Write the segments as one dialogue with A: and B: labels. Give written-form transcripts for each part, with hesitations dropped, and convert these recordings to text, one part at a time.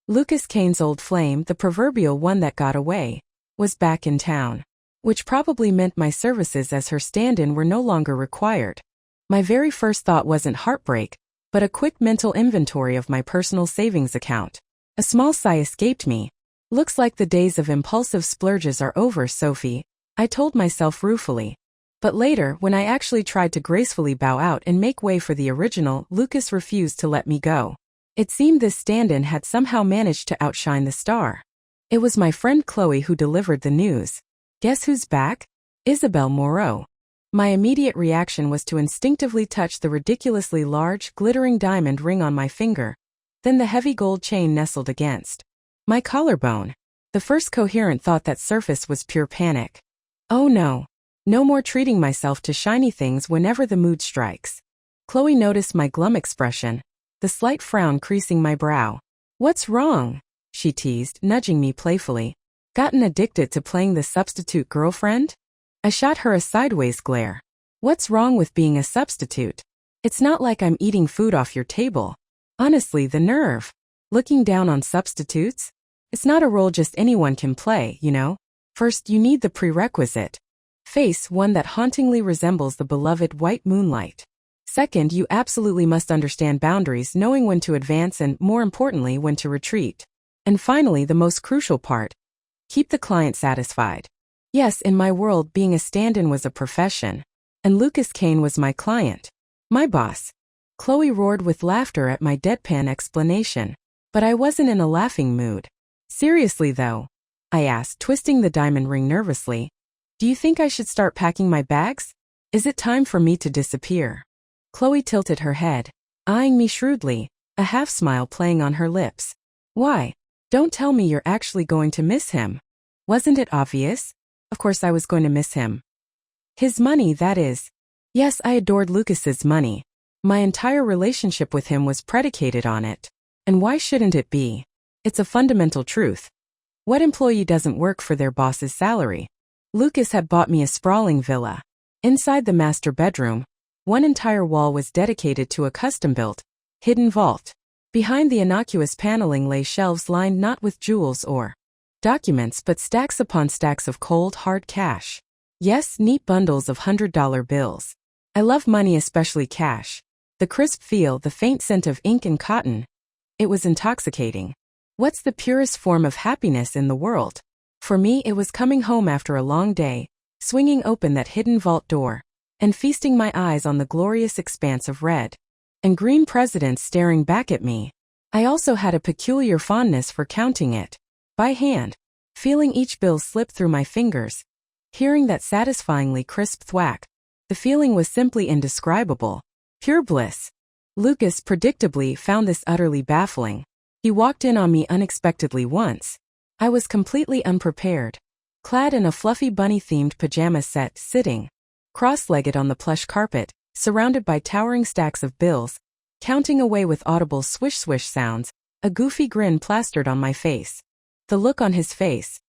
A: Lucas Kane's old flame, the proverbial one that got away, was back in town. Which probably meant my services as her stand-in were no longer required. My very first thought wasn't heartbreak, but a quick mental inventory of my personal savings account. A small sigh escaped me. Looks like the days of impulsive splurges are over, Sophie, I told myself ruefully. But later, when I actually tried to gracefully bow out and make way for the original, Lucas refused to let me go. It seemed this stand-in had somehow managed to outshine the star. It was my friend Chloe who delivered the news. Guess who's back? Isabel Moreau. My immediate reaction was to instinctively touch the ridiculously large, glittering diamond ring on my finger, then the heavy gold chain nestled against my collarbone. The first coherent thought that surfaced was pure panic. Oh no. No more treating myself to shiny things whenever the mood strikes. Chloe noticed my glum expression, the slight frown creasing my brow. What's wrong? She teased, nudging me playfully. Gotten addicted to playing the substitute girlfriend? I shot her a sideways glare. What's wrong with being a substitute? It's not like I'm eating food off your table. Honestly, the nerve. Looking down on substitutes? It's not a role just anyone can play, you know? First, you need the prerequisite. Face, one that hauntingly resembles the beloved white moonlight. Second, you absolutely must understand boundaries, knowing when to advance and, more importantly, when to retreat. And finally, the most crucial part. Keep the client satisfied. Yes, in my world, being a stand-in was a profession. And Lucas Kane was my client. My boss. Chloe roared with laughter at my deadpan explanation. But I wasn't in a laughing mood. Seriously though? I asked, twisting the diamond ring nervously. Do you think I should start packing my bags? Is it time for me to disappear? Chloe tilted her head, eyeing me shrewdly, a half-smile playing on her lips. Why? Don't tell me you're actually going to miss him. Wasn't it obvious? Of course I was going to miss him. His money, that is. Yes, I adored Lucas's money. My entire relationship with him was predicated on it. And why shouldn't it be? It's a fundamental truth. What employee doesn't work for their boss's salary? Lucas had bought me a sprawling villa. Inside the master bedroom, one entire wall was dedicated to a custom-built, hidden vault. Behind the innocuous paneling lay shelves lined not with jewels or documents but stacks upon stacks of cold, hard cash. Yes, neat bundles of $100 bills. I love money, especially cash. The crisp feel, the faint scent of ink and cotton. It was intoxicating. What's the purest form of happiness in the world? For me, it was coming home after a long day, swinging open that hidden vault door, and feasting my eyes on the glorious expanse of red and green presidents staring back at me. I also had a peculiar fondness for counting it by hand, feeling each bill slip through my fingers, hearing that satisfyingly crisp thwack. The feeling was simply indescribable. Pure bliss. Lucas predictably found this utterly baffling. He walked in on me unexpectedly once. I was completely unprepared, clad in a fluffy bunny-themed pajama set, sitting cross-legged on the plush carpet, surrounded by towering stacks of bills, counting away with audible swish-swish sounds, a goofy grin plastered on my face. The look on his face.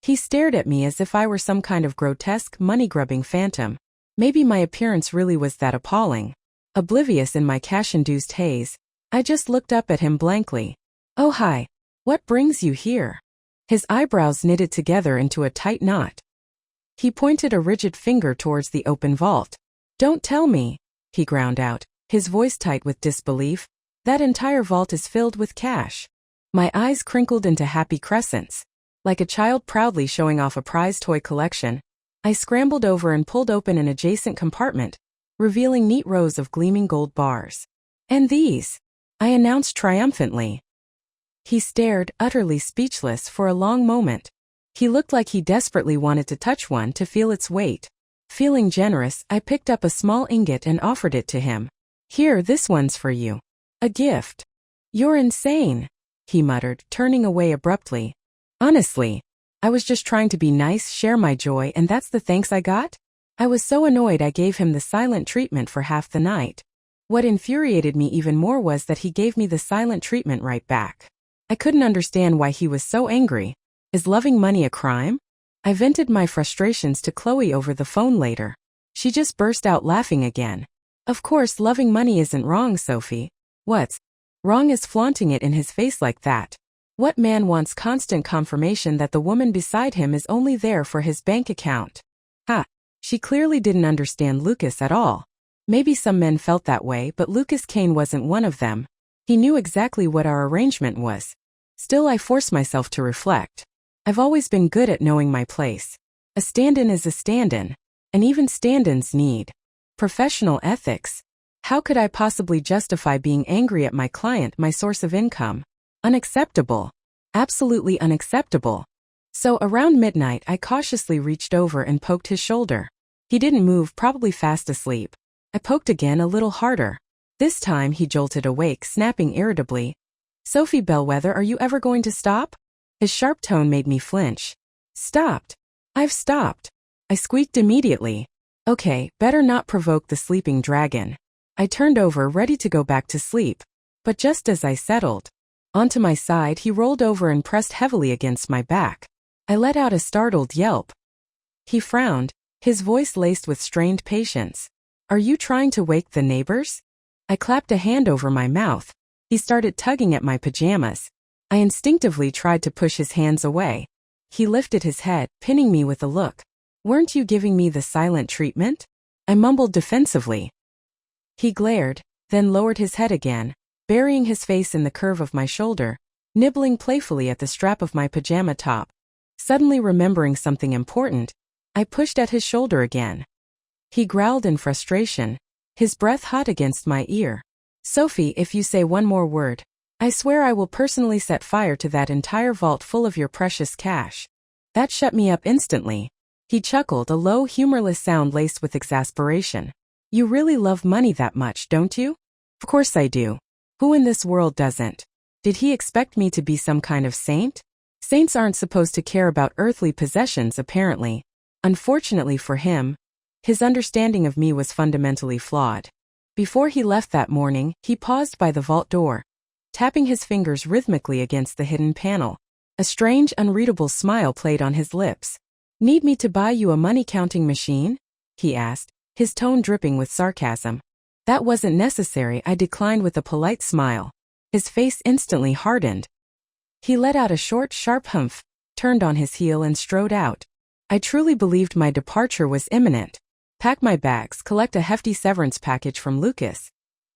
A: He stared at me as if I were some kind of grotesque, money-grubbing phantom. Maybe my appearance really was that appalling. Oblivious in my cash-induced haze, I just looked up at him blankly. Oh hi. What brings you here? His eyebrows knitted together into a tight knot. He pointed a rigid finger towards the open vault. Don't tell me, he ground out, his voice tight with disbelief. That entire vault is filled with cash. My eyes crinkled into happy crescents. Like a child proudly showing off a prize toy collection, I scrambled over and pulled open an adjacent compartment, revealing neat rows of gleaming gold bars. And these, I announced triumphantly. He stared, utterly speechless, for a long moment. He looked like he desperately wanted to touch one to feel its weight. Feeling generous, I picked up a small ingot and offered it to him. Here, this one's for you. A gift. You're insane, he muttered, turning away abruptly. Honestly, I was just trying to be nice, share my joy, and that's the thanks I got? I was so annoyed I gave him the silent treatment for half the night. What infuriated me even more was that he gave me the silent treatment right back. I couldn't understand why he was so angry. Is loving money a crime? I vented my frustrations to Chloe over the phone later. She just burst out laughing again. Of course, loving money isn't wrong, Sophie. What's wrong is flaunting it in his face like that. What man wants constant confirmation that the woman beside him is only there for his bank account? Ha! She clearly didn't understand Lucas at all. Maybe some men felt that way, but Lucas Kane wasn't one of them. He knew exactly what our arrangement was. Still, I forced myself to reflect. I've always been good at knowing my place. A stand-in is a stand-in, and even stand-ins need professional ethics. How could I possibly justify being angry at my client, my source of income? Unacceptable. Absolutely unacceptable. So around midnight, I cautiously reached over and poked his shoulder. He didn't move, probably fast asleep. I poked again, a little harder. This time he jolted awake, snapping irritably. "Sophie Bellwether, are you ever going to stop?" His sharp tone made me flinch. "Stopped. I've stopped." I squeaked immediately. Okay, better not provoke the sleeping dragon. I turned over, ready to go back to sleep. But just as I settled onto my side, he rolled over and pressed heavily against my back. I let out a startled yelp. He frowned, his voice laced with strained patience. "Are you trying to wake the neighbors?" I clapped a hand over my mouth. He started tugging at my pajamas. I instinctively tried to push his hands away. He lifted his head, pinning me with a look. "Weren't you giving me the silent treatment?" I mumbled defensively. He glared, then lowered his head again, burying his face in the curve of my shoulder, nibbling playfully at the strap of my pajama top. Suddenly remembering something important, I pushed at his shoulder again. He growled in frustration, his breath hot against my ear. "Sophie, if you say one more word, I swear I will personally set fire to that entire vault full of your precious cash." That shut me up instantly. He chuckled, a low, humorless sound laced with exasperation. "You really love money that much, don't you?" "Of course I do. Who in this world doesn't?" Did he expect me to be some kind of saint? Saints aren't supposed to care about earthly possessions, apparently. Unfortunately for him, his understanding of me was fundamentally flawed. Before he left that morning, he paused by the vault door, tapping his fingers rhythmically against the hidden panel. A strange, unreadable smile played on his lips. "Need me to buy you a money-counting machine?" he asked, his tone dripping with sarcasm. "That wasn't necessary," I declined with a polite smile. His face instantly hardened. He let out a short, sharp humph, turned on his heel and strode out. I truly believed my departure was imminent. Pack my bags, collect a hefty severance package from Lucas.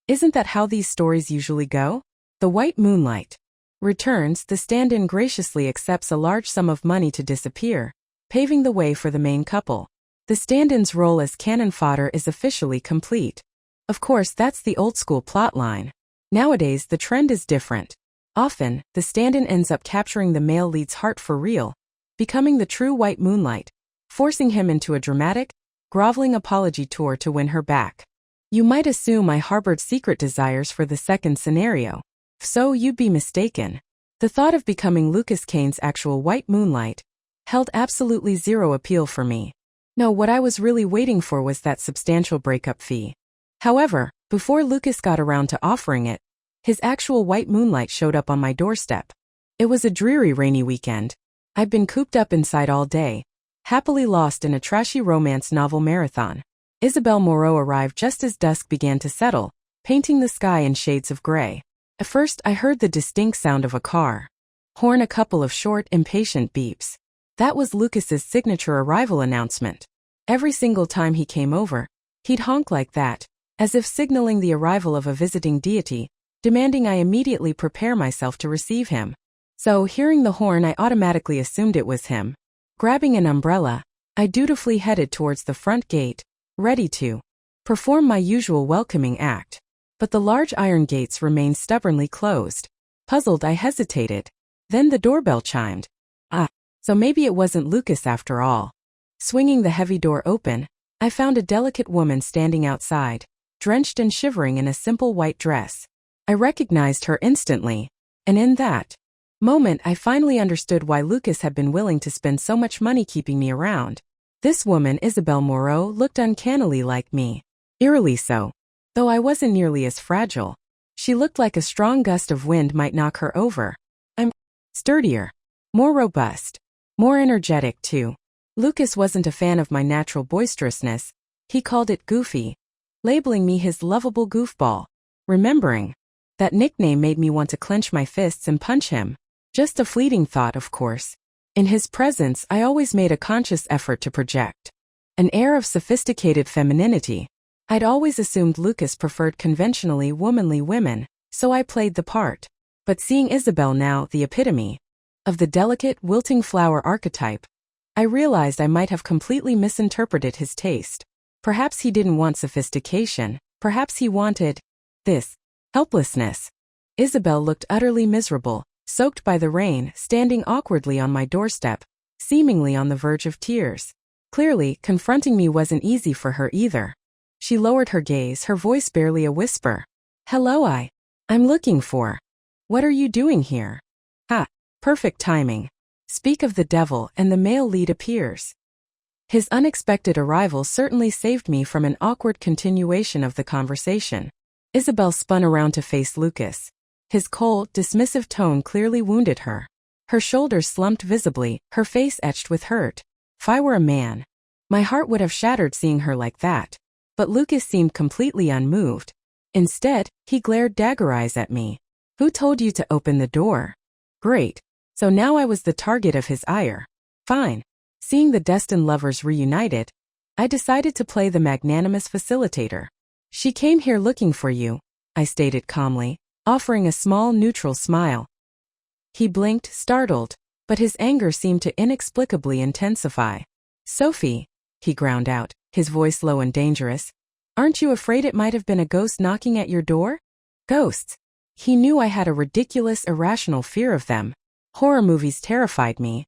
A: Isn't that how these stories usually go? The white moonlight returns, the stand-in graciously accepts a large sum of money to disappear, paving the way for the main couple. The stand-in's role as cannon fodder is officially complete. Of course, that's the old-school plotline. Nowadays, the trend is different. Often, the stand-in ends up capturing the male lead's heart for real, becoming the true white moonlight, forcing him into a dramatic, groveling apology tour to win her back. You might assume I harbored secret desires for the second scenario. So you'd be mistaken. The thought of becoming Lucas Kane's actual white moonlight held absolutely zero appeal for me. No, what I was really waiting for was that substantial breakup fee. However, before Lucas got around to offering it, his actual white moonlight showed up on my doorstep. It was a dreary rainy weekend. I'd been cooped up inside all day, happily lost in a trashy romance novel marathon. Isabelle Moreau arrived just as dusk began to settle, painting the sky in shades of gray. At first, I heard the distinct sound of a car horn, a couple of short, impatient beeps. That was Lucas's signature arrival announcement. Every single time he came over, he'd honk like that, as if signaling the arrival of a visiting deity, demanding I immediately prepare myself to receive him. So, hearing the horn, I automatically assumed it was him. Grabbing an umbrella, I dutifully headed towards the front gate, ready to perform my usual welcoming act. But the large iron gates remained stubbornly closed. Puzzled, I hesitated. Then the doorbell chimed. So maybe it wasn't Lucas after all. Swinging the heavy door open, I found a delicate woman standing outside, drenched and shivering in a simple white dress. I recognized her instantly, and in that moment I finally understood why Lucas had been willing to spend so much money keeping me around. This woman, Isabelle Moreau, looked uncannily like me. Eerily so. Though I wasn't nearly as fragile. She looked like a strong gust of wind might knock her over. I'm sturdier, more robust, more energetic too. Lucas wasn't a fan of my natural boisterousness. He called it goofy, labeling me his lovable goofball. Remembering that nickname made me want to clench my fists and punch him. Just a fleeting thought, of course. In his presence, I always made a conscious effort to project an air of sophisticated femininity. I'd always assumed Lucas preferred conventionally womanly women, so I played the part. But seeing Isabel now, the epitome of the delicate, wilting flower archetype, I realized I might have completely misinterpreted his taste. Perhaps he didn't want sophistication, perhaps he wanted this helplessness. Isabel looked utterly miserable, soaked by the rain, standing awkwardly on my doorstep, seemingly on the verge of tears. Clearly, confronting me wasn't easy for her either. She lowered her gaze, her voice barely a whisper. "Hello, I'm looking for. What are you doing here?" Ha! Perfect timing. Speak of the devil, and the male lead appears. His unexpected arrival certainly saved me from an awkward continuation of the conversation. Isabel spun around to face Lucas. His cold, dismissive tone clearly wounded her. Her shoulders slumped visibly, her face etched with hurt. If I were a man, my heart would have shattered seeing her like that. But Lucas seemed completely unmoved. Instead, he glared dagger eyes at me. "Who told you to open the door?" Great. So now I was the target of his ire. Fine. Seeing the destined lovers reunited, I decided to play the magnanimous facilitator. "She came here looking for you," I stated calmly, offering a small neutral smile. He blinked, startled, but his anger seemed to inexplicably intensify. "Sophie," he ground out, his voice low and dangerous, "aren't you afraid it might have been a ghost knocking at your door?" Ghosts. He knew I had a ridiculous, irrational fear of them. Horror movies terrified me.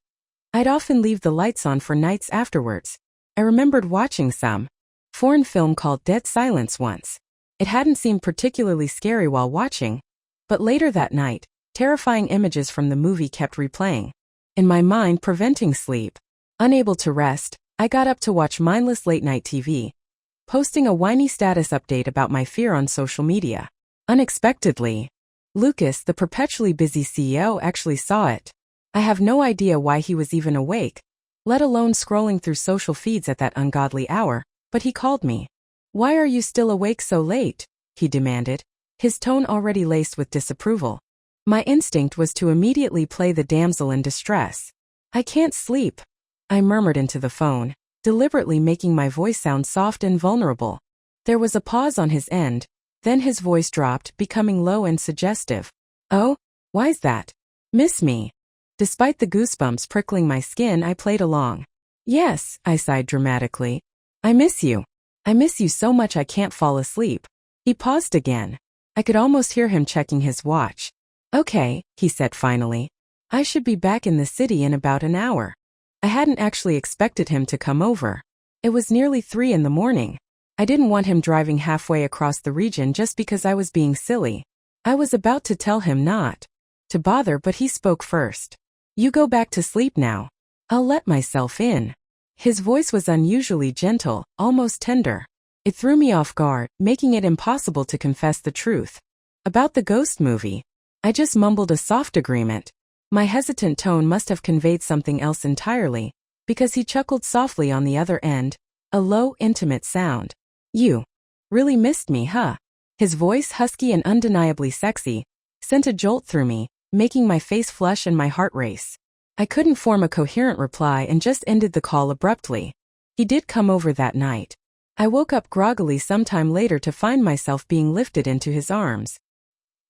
A: I'd often leave the lights on for nights afterwards. I remembered watching some foreign film called Dead Silence once. It hadn't seemed particularly scary while watching, but later that night, terrifying images from the movie kept replaying in my mind, preventing sleep. Unable to rest, I got up to watch mindless late-night TV, posting a whiny status update about my fear on social media. Unexpectedly, Lucas, the perpetually busy CEO, actually saw it. I have no idea why he was even awake, let alone scrolling through social feeds at that ungodly hour, but he called me. "Why are you still awake so late?" he demanded, his tone already laced with disapproval. My instinct was to immediately play the damsel in distress. "I can't sleep," I murmured into the phone, deliberately making my voice sound soft and vulnerable. There was a pause on his end, then his voice dropped, becoming low and suggestive. "Oh? Why's that? Miss me?" Despite the goosebumps prickling my skin, I played along. "Yes," I sighed dramatically. "I miss you. I miss you so much I can't fall asleep." He paused again. I could almost hear him checking his watch. "Okay," he said finally. "I should be back in the city in about an hour." I hadn't actually expected him to come over. It was nearly 3 in the morning. I didn't want him driving halfway across the region just because I was being silly. I was about to tell him not to bother, but he spoke first. "You go back to sleep now. I'll let myself in." His voice was unusually gentle, almost tender. It threw me off guard, making it impossible to confess the truth. About the ghost movie, I just mumbled a soft agreement. My hesitant tone must have conveyed something else entirely, because he chuckled softly on the other end, a low, intimate sound. "You really missed me, huh?" His voice, husky and undeniably sexy, sent a jolt through me, making my face flush and my heart race. I couldn't form a coherent reply and just ended the call abruptly. He did come over that night. I woke up groggily sometime later to find myself being lifted into his arms.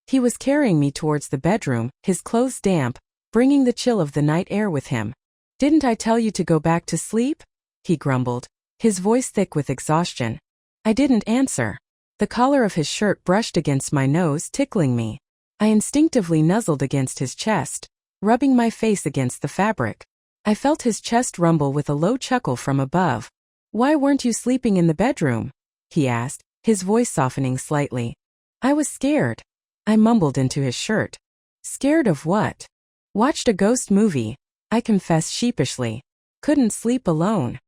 A: He was carrying me towards the bedroom, his clothes damp, bringing the chill of the night air with him. "Didn't I tell you to go back to sleep?" he grumbled, his voice thick with exhaustion. I didn't answer. The collar of his shirt brushed against my nose, tickling me. I instinctively nuzzled against his chest, rubbing my face against the fabric. I felt his chest rumble with a low chuckle from above. "Why weren't you sleeping in the bedroom?" he asked, his voice softening slightly. "I was scared," I mumbled into his shirt. "Scared of what?" "Watched a ghost movie," I confessed sheepishly. "Couldn't sleep alone."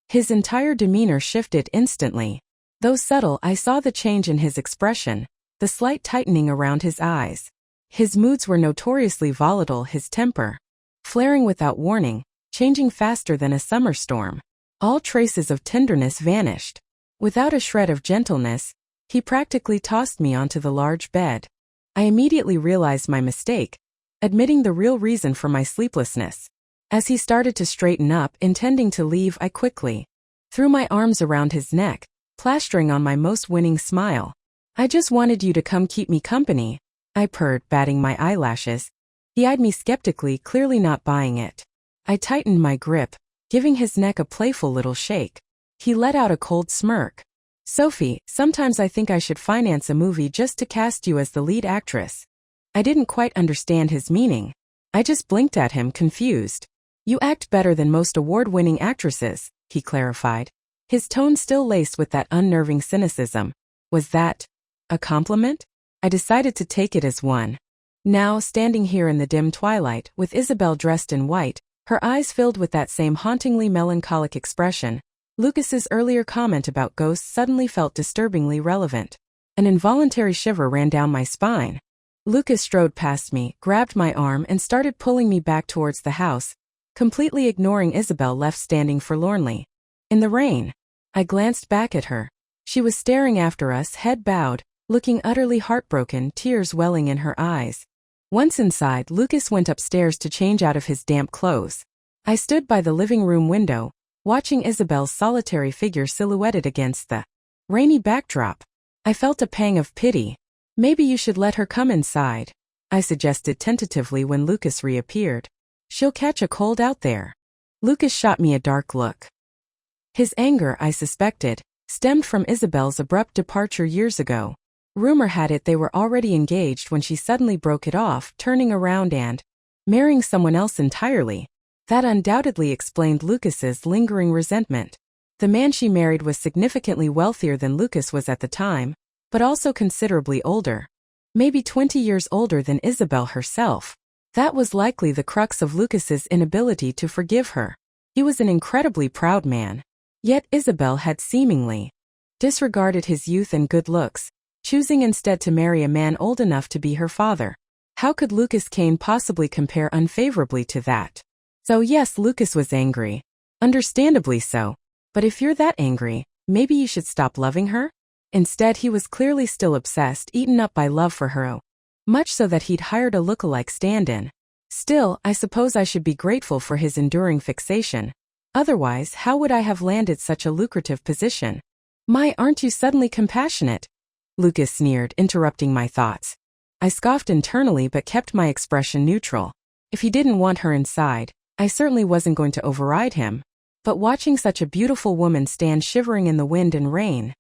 A: His entire demeanor shifted instantly. Though subtle, I saw the change in his expression, the slight tightening around his eyes. His moods were notoriously volatile, his temper flaring without warning, changing faster than a summer storm. All traces of tenderness vanished. Without a shred of gentleness, he practically tossed me onto the large bed. I immediately realized my mistake. admitting the real reason for my sleeplessness. As he started to straighten up, intending to leave, I quickly threw my arms around his neck, plastering on my most winning smile. "I just wanted you to come keep me company," I purred, batting my eyelashes. He eyed me skeptically, clearly not buying it. I tightened my grip, giving his neck a playful little shake. He let out a cold smirk. "Sophie, sometimes I think I should finance a movie just to cast you as the lead actress." I didn't quite understand his meaning. I just blinked at him, confused. "You act better than most award-winning actresses," he clarified, his tone still laced with that unnerving cynicism. Was that a compliment? I decided to take it as one. Now, standing here in the dim twilight, with Isabel dressed in white, her eyes filled with that same hauntingly melancholic expression, Lucas's earlier comment about ghosts suddenly felt disturbingly relevant. An involuntary shiver ran down my spine. Lucas strode past me, grabbed my arm, and started pulling me back towards the house, completely ignoring Isabel left standing forlornly in the rain. I glanced back at her. She was staring after us, head bowed, looking utterly heartbroken, tears welling in her eyes. Once inside, Lucas went upstairs to change out of his damp clothes. I stood by the living room window, watching Isabel's solitary figure silhouetted against the rainy backdrop. I felt a pang of pity. "Maybe you should let her come inside," I suggested tentatively when Lucas reappeared. "She'll catch a cold out there." Lucas shot me a dark look. His anger, I suspected, stemmed from Isabel's abrupt departure years ago. Rumor had it they were already engaged when she suddenly broke it off, turning around and marrying someone else entirely. That undoubtedly explained Lucas's lingering resentment. The man she married was significantly wealthier than Lucas was at the time, but also considerably older. Maybe 20 years older than Isabel herself. That was likely the crux of Lucas's inability to forgive her. He was an incredibly proud man. Yet Isabel had seemingly disregarded his youth and good looks, choosing instead to marry a man old enough to be her father. How could Lucas Kane possibly compare unfavorably to that? So yes, Lucas was angry. Understandably so. But if you're that angry, maybe you should stop loving her? Instead, he was clearly still obsessed, eaten up by love for her. Much so that he'd hired a lookalike stand-in. Still, I suppose I should be grateful for his enduring fixation. Otherwise, how would I have landed such a lucrative position? "My, aren't you suddenly compassionate?" Lucas sneered, interrupting my thoughts. I scoffed internally but kept my expression neutral. If he didn't want her inside, I certainly wasn't going to override him. But watching such a beautiful woman stand shivering in the wind and rain,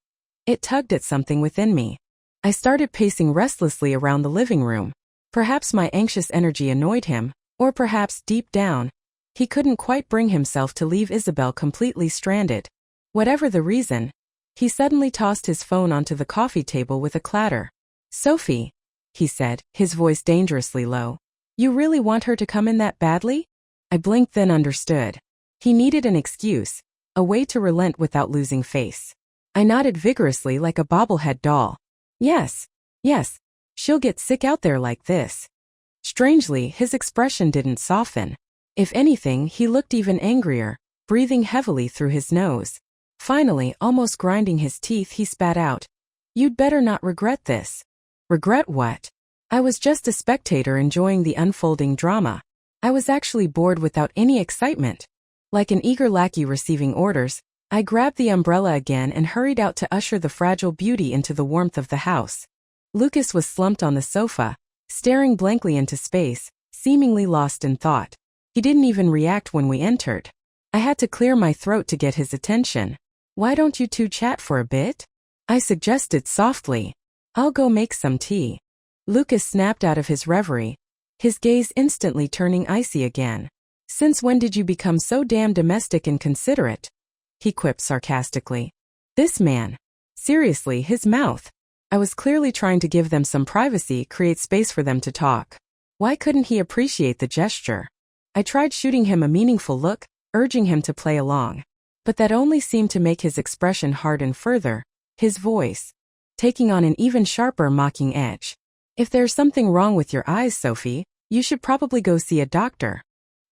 A: it tugged at something within me. I started pacing restlessly around the living room. Perhaps my anxious energy annoyed him, or perhaps, deep down, he couldn't quite bring himself to leave Isabel completely stranded. Whatever the reason, he suddenly tossed his phone onto the coffee table with a clatter. "Sophie," he said, his voice dangerously low. "You really want her to come in that badly?" I blinked, then understood. He needed an excuse, a way to relent without losing face. I nodded vigorously like a bobblehead doll. Yes, she'll get sick out there like this." Strangely, his expression didn't soften. If anything, he looked even angrier, breathing heavily through his nose. Finally, almost grinding his teeth, he spat out, "You'd better not regret this." Regret what? I was just a spectator enjoying the unfolding drama. I was actually bored without any excitement. Like an eager lackey receiving orders, I grabbed the umbrella again and hurried out to usher the fragile beauty into the warmth of the house. Lucas was slumped on the sofa, staring blankly into space, seemingly lost in thought. He didn't even react when we entered. I had to clear my throat to get his attention. "Why don't you two chat for a bit?" I suggested softly. "I'll go make some tea." Lucas snapped out of his reverie, his gaze instantly turning icy again. "Since when did you become so damn domestic and considerate?" he quipped sarcastically. This man. Seriously, his mouth. I was clearly trying to give them some privacy, create space for them to talk. Why couldn't he appreciate the gesture? I tried shooting him a meaningful look, urging him to play along. But that only seemed to make his expression harden further, his voice taking on an even sharper mocking edge. "If there's something wrong with your eyes, Sophie, you should probably go see a doctor."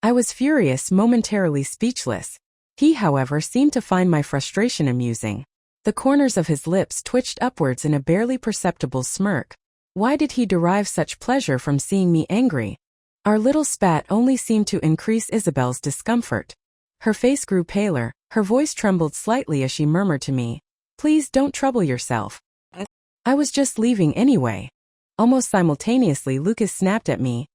A: I was furious, momentarily speechless. He, however, seemed to find my frustration amusing. The corners of his lips twitched upwards in a barely perceptible smirk. Why did he derive such pleasure from seeing me angry? Our little spat only seemed to increase Isabel's discomfort. Her face grew paler, her voice trembled slightly as she murmured to me, "Please don't trouble yourself. I was just leaving anyway." Almost simultaneously, Lucas snapped at me,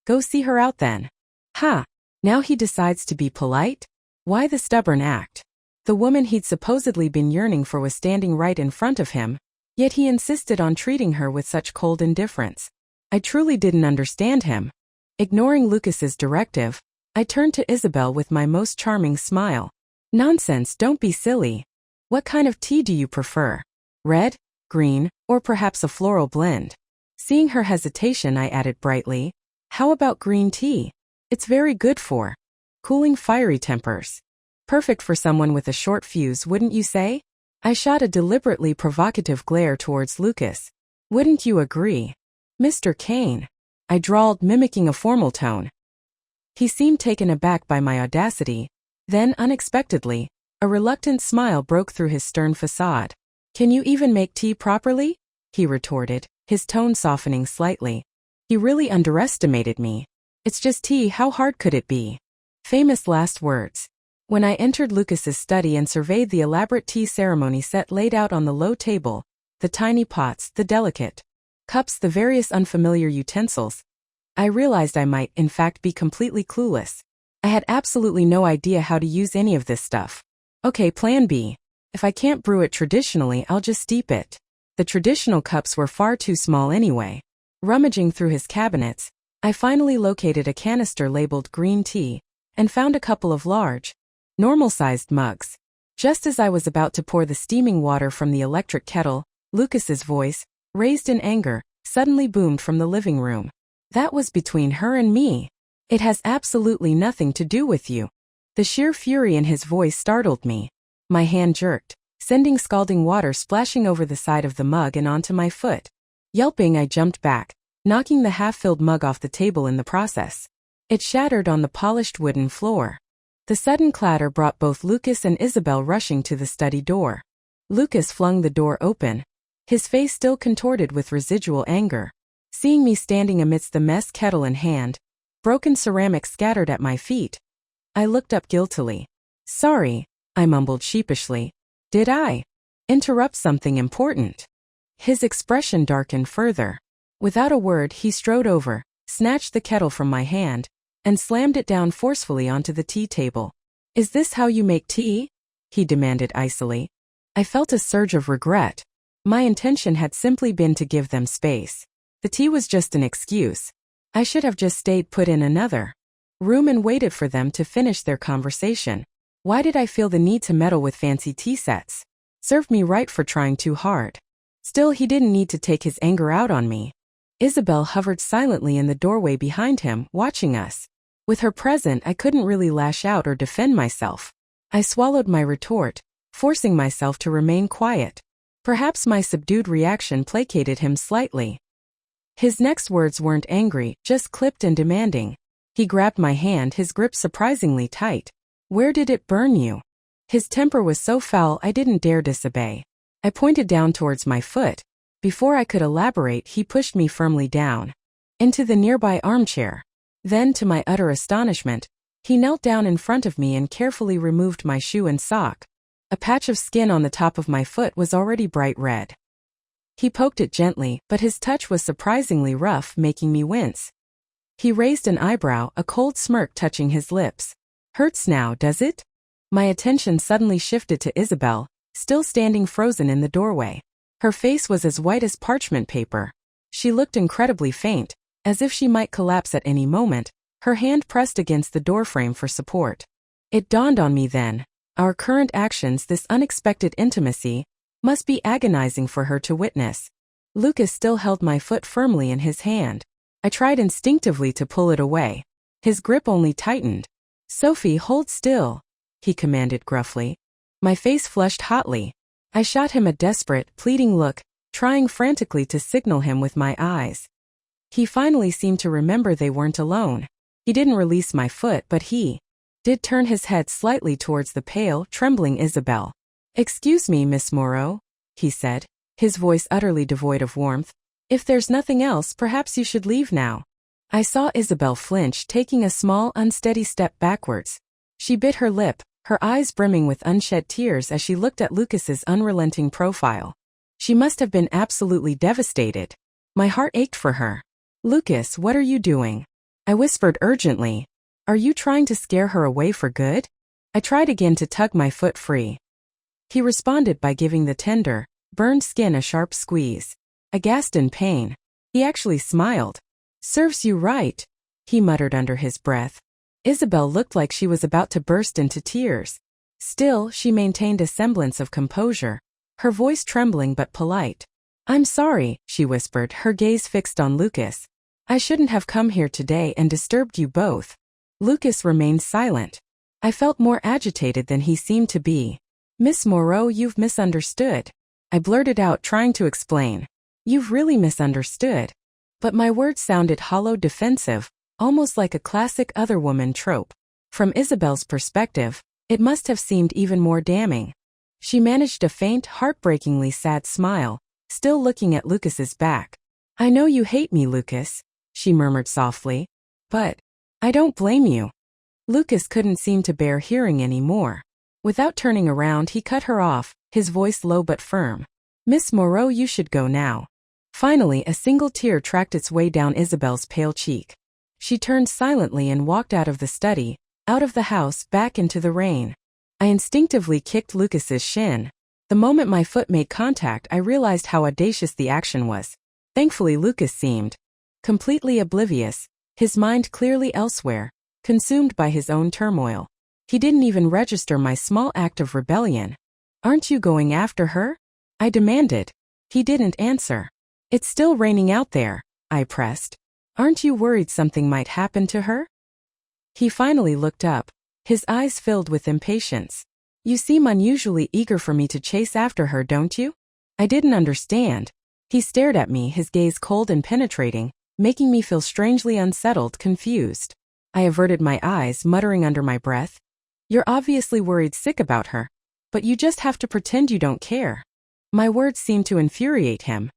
A: "Go see her out then." Ha! Now he decides to be polite? Why the stubborn act? The woman he'd supposedly been yearning for was standing right in front of him, yet he insisted on treating her with such cold indifference. I truly didn't understand him. Ignoring Lucas's directive, I turned to Isabel with my most charming smile. "Nonsense, don't be silly. What kind of tea do you prefer? Red, green, or perhaps a floral blend?" Seeing her hesitation, I added brightly, "How about green tea? It's very good for cooling fiery tempers. Perfect for someone with a short fuse, wouldn't you say?" I shot a deliberately provocative glare towards Lucas. "Wouldn't you agree, Mr. Kane?" I drawled, mimicking a formal tone. He seemed taken aback by my audacity. Then, unexpectedly, a reluctant smile broke through his stern facade. "Can you even make tea properly?" he retorted, his tone softening slightly. He really underestimated me. "It's just tea, how hard could it be?" Famous last words. When I entered Lucas's study and surveyed the elaborate tea ceremony set laid out on the low table, the tiny pots, the delicate cups, the various unfamiliar utensils, I realized I might, in fact, be completely clueless. I had absolutely no idea how to use any of this stuff. Okay, plan B. If I can't brew it traditionally, I'll just steep it. The traditional cups were far too small anyway. Rummaging through his cabinets, I finally located a canister labeled green tea and found a couple of large, normal-sized mugs. Just as I was about to pour the steaming water from the electric kettle, Lucas's voice, raised in anger, suddenly boomed from the living room. "That was between her and me. It has absolutely nothing to do with you." The sheer fury in his voice startled me. My hand jerked, sending scalding water splashing over the side of the mug and onto my foot. Yelping, I jumped back, knocking the half-filled mug off the table in the process. It shattered on the polished wooden floor. The sudden clatter brought both Lucas and Isabel rushing to the study door. Lucas flung the door open, his face still contorted with residual anger. Seeing me standing amidst the mess, kettle in hand, broken ceramic scattered at my feet, I looked up guiltily. "Sorry," I mumbled sheepishly. "Did I interrupt something important?" His expression darkened further. Without a word, he strode over, snatched the kettle from my hand, and slammed it down forcefully onto the tea table. "Is this how you make tea?" he demanded icily. I felt a surge of regret. My intention had simply been to give them space. The tea was just an excuse. I should have just stayed put in another room and waited for them to finish their conversation. Why did I feel the need to meddle with fancy tea sets? Served me right for trying too hard. Still, he didn't need to take his anger out on me. Isabel hovered silently in the doorway behind him, watching us. With her present, I couldn't really lash out or defend myself. I swallowed my retort, forcing myself to remain quiet. Perhaps my subdued reaction placated him slightly. His next words weren't angry, just clipped and demanding. He grabbed my hand, his grip surprisingly tight. "Where did it burn you?" His temper was so foul I didn't dare disobey. I pointed down towards my foot. Before I could elaborate, he pushed me firmly down into the nearby armchair. Then, to my utter astonishment, he knelt down in front of me and carefully removed my shoe and sock. A patch of skin on the top of my foot was already bright red. He poked it gently, but his touch was surprisingly rough, making me wince. He raised an eyebrow, a cold smirk touching his lips. "Hurts now, does it?" My attention suddenly shifted to Isabel, still standing frozen in the doorway. Her face was as white as parchment paper. She looked incredibly faint, as if she might collapse at any moment, her hand pressed against the doorframe for support. It dawned on me then. Our current actions, this unexpected intimacy, must be agonizing for her to witness. Lucas still held my foot firmly in his hand. I tried instinctively to pull it away. His grip only tightened. "Sophie, hold still," he commanded gruffly. My face flushed hotly. I shot him a desperate, pleading look, trying frantically to signal him with my eyes. He finally seemed to remember they weren't alone. He didn't release my foot, but he did turn his head slightly towards the pale, trembling Isabel. "Excuse me, Miss Moreau," he said, his voice utterly devoid of warmth. "If there's nothing else, perhaps you should leave now." I saw Isabel flinch, taking a small, unsteady step backwards. She bit her lip, her eyes brimming with unshed tears as she looked at Lucas's unrelenting profile. She must have been absolutely devastated. My heart ached for her. "Lucas, what are you doing?" I whispered urgently. "Are you trying to scare her away for good?" I tried again to tug my foot free. He responded by giving the tender, burned skin a sharp squeeze. I gasped in pain. He actually smiled. "Serves you right," he muttered under his breath. Isabel looked like she was about to burst into tears. Still, she maintained a semblance of composure, her voice trembling but polite. "I'm sorry," she whispered, her gaze fixed on Lucas. "I shouldn't have come here today and disturbed you both." Lucas remained silent. I felt more agitated than he seemed to be. "Miss Moreau, you've misunderstood," I blurted out, trying to explain. "You've really misunderstood." But my words sounded hollow, defensive, almost like a classic other woman trope. From Isabel's perspective, it must have seemed even more damning. She managed a faint, heartbreakingly sad smile, still looking at Lucas's back. "I know you hate me, Lucas," she murmured softly. "But I don't blame you." Lucas couldn't seem to bear hearing any more. Without turning around, he cut her off, his voice low but firm. "Miss Moreau, you should go now." Finally, a single tear tracked its way down Isabel's pale cheek. She turned silently and walked out of the study, out of the house, back into the rain. I instinctively kicked Lucas's shin. The moment my foot made contact, I realized how audacious the action was. Thankfully, Lucas seemed completely oblivious, his mind clearly elsewhere, consumed by his own turmoil. He didn't even register my small act of rebellion. "Aren't you going after her?" I demanded. He didn't answer. "It's still raining out there," I pressed. "Aren't you worried something might happen to her?" He finally looked up, his eyes filled with impatience. "You seem unusually eager for me to chase after her, don't you?" I didn't understand. He stared at me, his gaze cold and penetrating, making me feel strangely unsettled, confused. I averted my eyes, muttering under my breath. "You're obviously worried sick about her, but you just have to pretend you don't care." My words seemed to infuriate him.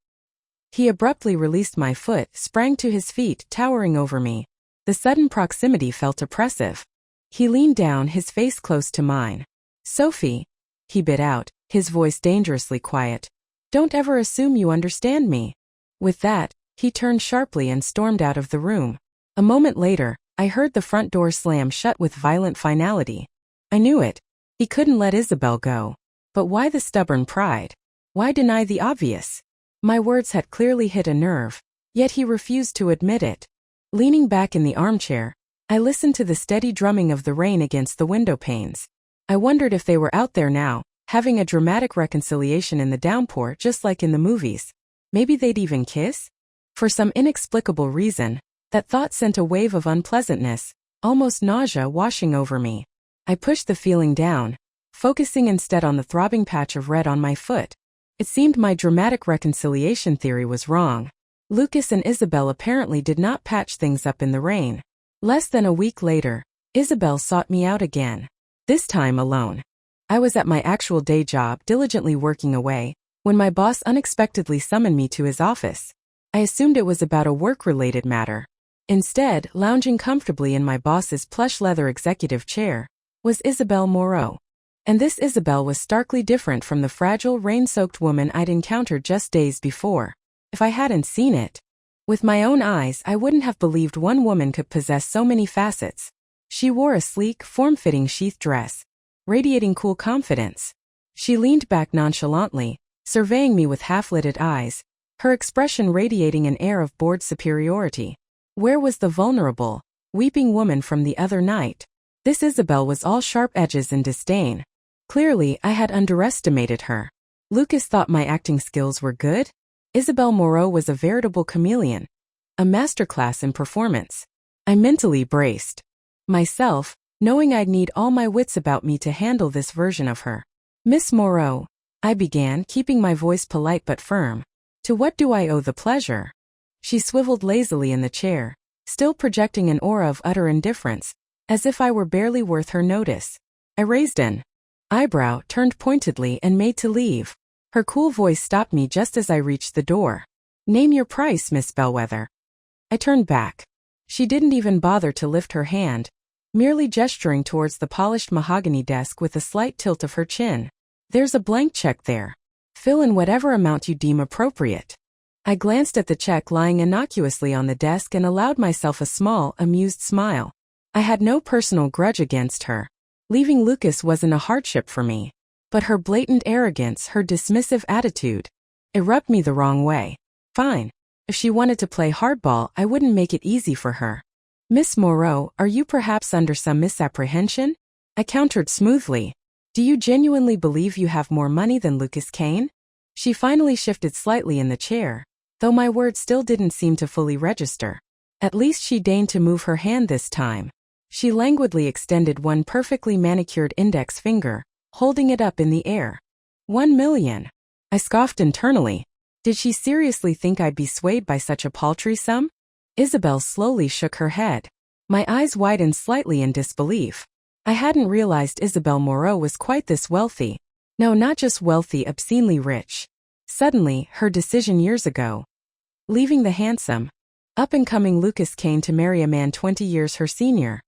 A: He abruptly released my foot, sprang to his feet, towering over me. The sudden proximity felt oppressive. He leaned down, his face close to mine. "Sophie," he bit out, his voice dangerously quiet. "Don't ever assume you understand me." With that, he turned sharply and stormed out of the room. A moment later, I heard the front door slam shut with violent finality. I knew it. He couldn't let Isabel go. But why the stubborn pride? Why deny the obvious? My words had clearly hit a nerve, yet he refused to admit it. Leaning back in the armchair, I listened to the steady drumming of the rain against the window panes. I wondered if they were out there now, having a dramatic reconciliation in the downpour just like in the movies. Maybe they'd even kiss? For some inexplicable reason, that thought sent a wave of unpleasantness, almost nausea, washing over me. I pushed the feeling down, focusing instead on the throbbing patch of red on my foot. It seemed my dramatic reconciliation theory was wrong. Lucas and Isabel apparently did not patch things up in the rain. Less than a week later, Isabel sought me out again. This time alone. I was at my actual day job, diligently working away, when my boss unexpectedly summoned me to his office. I assumed it was about a work-related matter. Instead, lounging comfortably in my boss's plush leather executive chair, was Isabel Moreau. And this Isabel was starkly different from the fragile, rain-soaked woman I'd encountered just days before. If I hadn't seen it with my own eyes, I wouldn't have believed one woman could possess so many facets. She wore a sleek, form-fitting sheath dress, radiating cool confidence. She leaned back nonchalantly, surveying me with half-lidded eyes, her expression radiating an air of bored superiority. Where was the vulnerable, weeping woman from the other night? This Isabel was all sharp edges and disdain. Clearly, I had underestimated her. Lucas thought my acting skills were good. Isabel Moreau was a veritable chameleon, a masterclass in performance. I mentally braced myself, knowing I'd need all my wits about me to handle this version of her. "Miss Moreau," I began, keeping my voice polite but firm. "To what do I owe the pleasure?" She swiveled lazily in the chair, still projecting an aura of utter indifference, as if I were barely worth her notice. I raised an eyebrow, turned pointedly, and made to leave. Her cool voice stopped me just as I reached the door. "Name your price, Miss Bellwether." I turned back. She didn't even bother to lift her hand, merely gesturing towards the polished mahogany desk with a slight tilt of her chin. There's a blank check there. Fill in whatever amount you deem appropriate. I glanced at the check lying innocuously on the desk and allowed myself a small, amused smile. I had no personal grudge against her. Leaving Lucas wasn't a hardship for me. But her blatant arrogance, her dismissive attitude, it rubbed me the wrong way. Fine. If she wanted to play hardball, I wouldn't make it easy for her. Miss Moreau, are you perhaps under some misapprehension? I countered smoothly. Do you genuinely believe you have more money than Lucas Kane? She finally shifted slightly in the chair, though my words still didn't seem to fully register. At least she deigned to move her hand this time. She languidly extended one perfectly manicured index finger, holding it up in the air. 1 million. I scoffed internally. Did she seriously think I'd be swayed by such a paltry sum? Isabel slowly shook her head. My eyes widened slightly in disbelief. I hadn't realized Isabel Moreau was quite this wealthy. No, not just wealthy, obscenely rich. Suddenly, her decision years ago, leaving the handsome, up-and-coming Lucas Kane to marry a man 20 years her senior,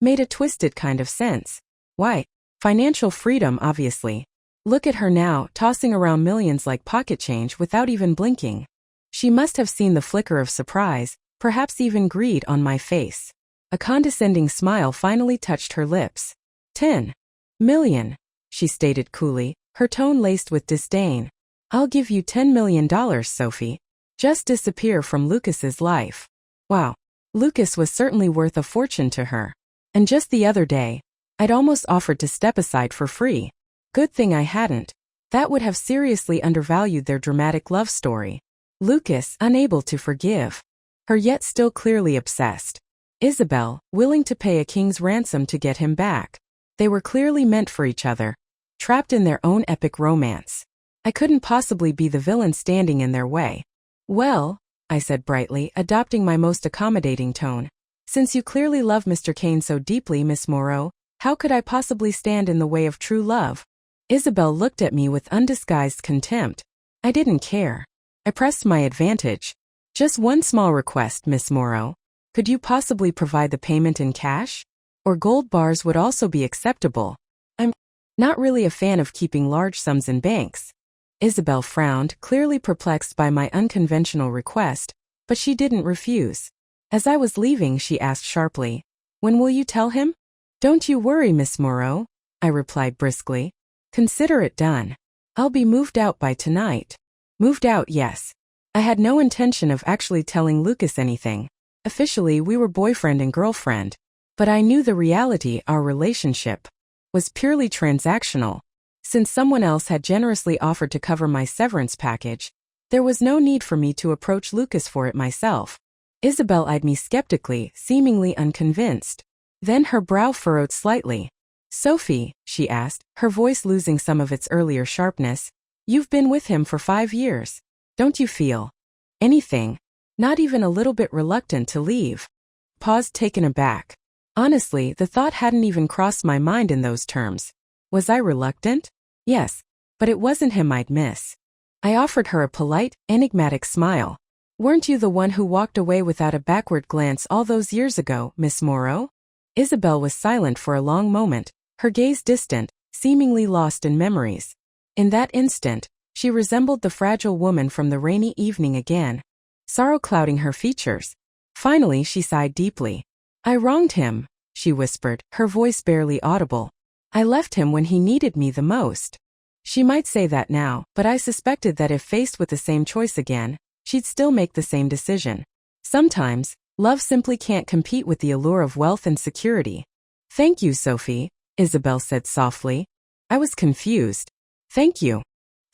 A: made a twisted kind of sense. Why? Financial freedom, obviously. Look at her now, tossing around millions like pocket change without even blinking. She must have seen the flicker of surprise, perhaps even greed on my face. A condescending smile finally touched her lips. 10 million, she stated coolly, her tone laced with disdain. I'll give you $10 million, Sophie. Just disappear from Lucas's life. Wow. Lucas was certainly worth a fortune to her. And just the other day, I'd almost offered to step aside for free. Good thing I hadn't. That would have seriously undervalued their dramatic love story. Lucas, unable to forgive her yet still clearly obsessed. Isabel, willing to pay a king's ransom to get him back. They were clearly meant for each other, trapped in their own epic romance. I couldn't possibly be the villain standing in their way. Well, I said brightly, adopting my most accommodating tone. Since you clearly love Mr. Kane so deeply, Miss Moreau, how could I possibly stand in the way of true love? Isabel looked at me with undisguised contempt. I didn't care. I pressed my advantage. Just one small request, Miss Moreau. Could you possibly provide the payment in cash? Or gold bars would also be acceptable. I'm not really a fan of keeping large sums in banks. Isabel frowned, clearly perplexed by my unconventional request, but she didn't refuse. As I was leaving, she asked sharply, "When will you tell him?" "Don't you worry, Miss Moreau," I replied briskly. "Consider it done. I'll be moved out by tonight." Moved out, yes. I had no intention of actually telling Lucas anything. Officially, we were boyfriend and girlfriend. But I knew the reality, our relationship, was purely transactional. Since someone else had generously offered to cover my severance package, there was no need for me to approach Lucas for it myself. Isabel eyed me skeptically, seemingly unconvinced. Then her brow furrowed slightly. "Sophie," she asked, her voice losing some of its earlier sharpness, "you've been with him for 5 years. Don't you feel anything, not even a little bit reluctant to leave?" Paused, taken aback. Honestly, the thought hadn't even crossed my mind in those terms. Was I reluctant? Yes, but it wasn't him I'd miss. I offered her a polite, enigmatic smile. "Weren't you the one who walked away without a backward glance all those years ago, Miss Moreau?" Isabel was silent for a long moment, her gaze distant, seemingly lost in memories. In that instant, she resembled the fragile woman from the rainy evening again, sorrow clouding her features. Finally, she sighed deeply. "I wronged him," she whispered, her voice barely audible. "I left him when he needed me the most." She might say that now, but I suspected that if faced with the same choice again, she'd still make the same decision. Sometimes, love simply can't compete with the allure of wealth and security. "Thank you, Sophie," Isabel said softly. I was confused. "Thank you.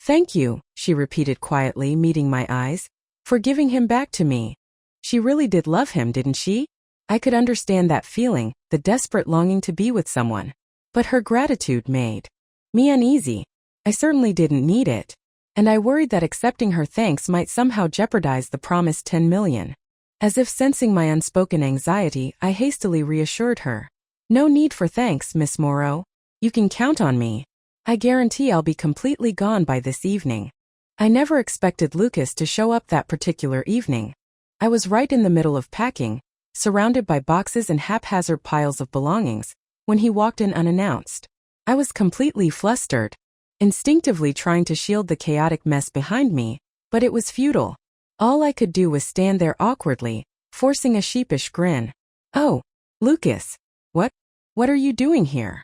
A: Thank you," she repeated quietly, meeting my eyes, "for giving him back to me." She really did love him, didn't she? I could understand that feeling, the desperate longing to be with someone. But her gratitude made me uneasy. I certainly didn't need it. And I worried that accepting her thanks might somehow jeopardize the promised 10 million. As if sensing my unspoken anxiety, I hastily reassured her. "No need for thanks, Miss Moreau. You can count on me. I guarantee I'll be completely gone by this evening." I never expected Lucas to show up that particular evening. I was right in the middle of packing, surrounded by boxes and haphazard piles of belongings, when he walked in unannounced. I was completely flustered, instinctively trying to shield the chaotic mess behind me, but it was futile. All I could do was stand there awkwardly, forcing a sheepish grin. "Oh, Lucas. What are you doing here?"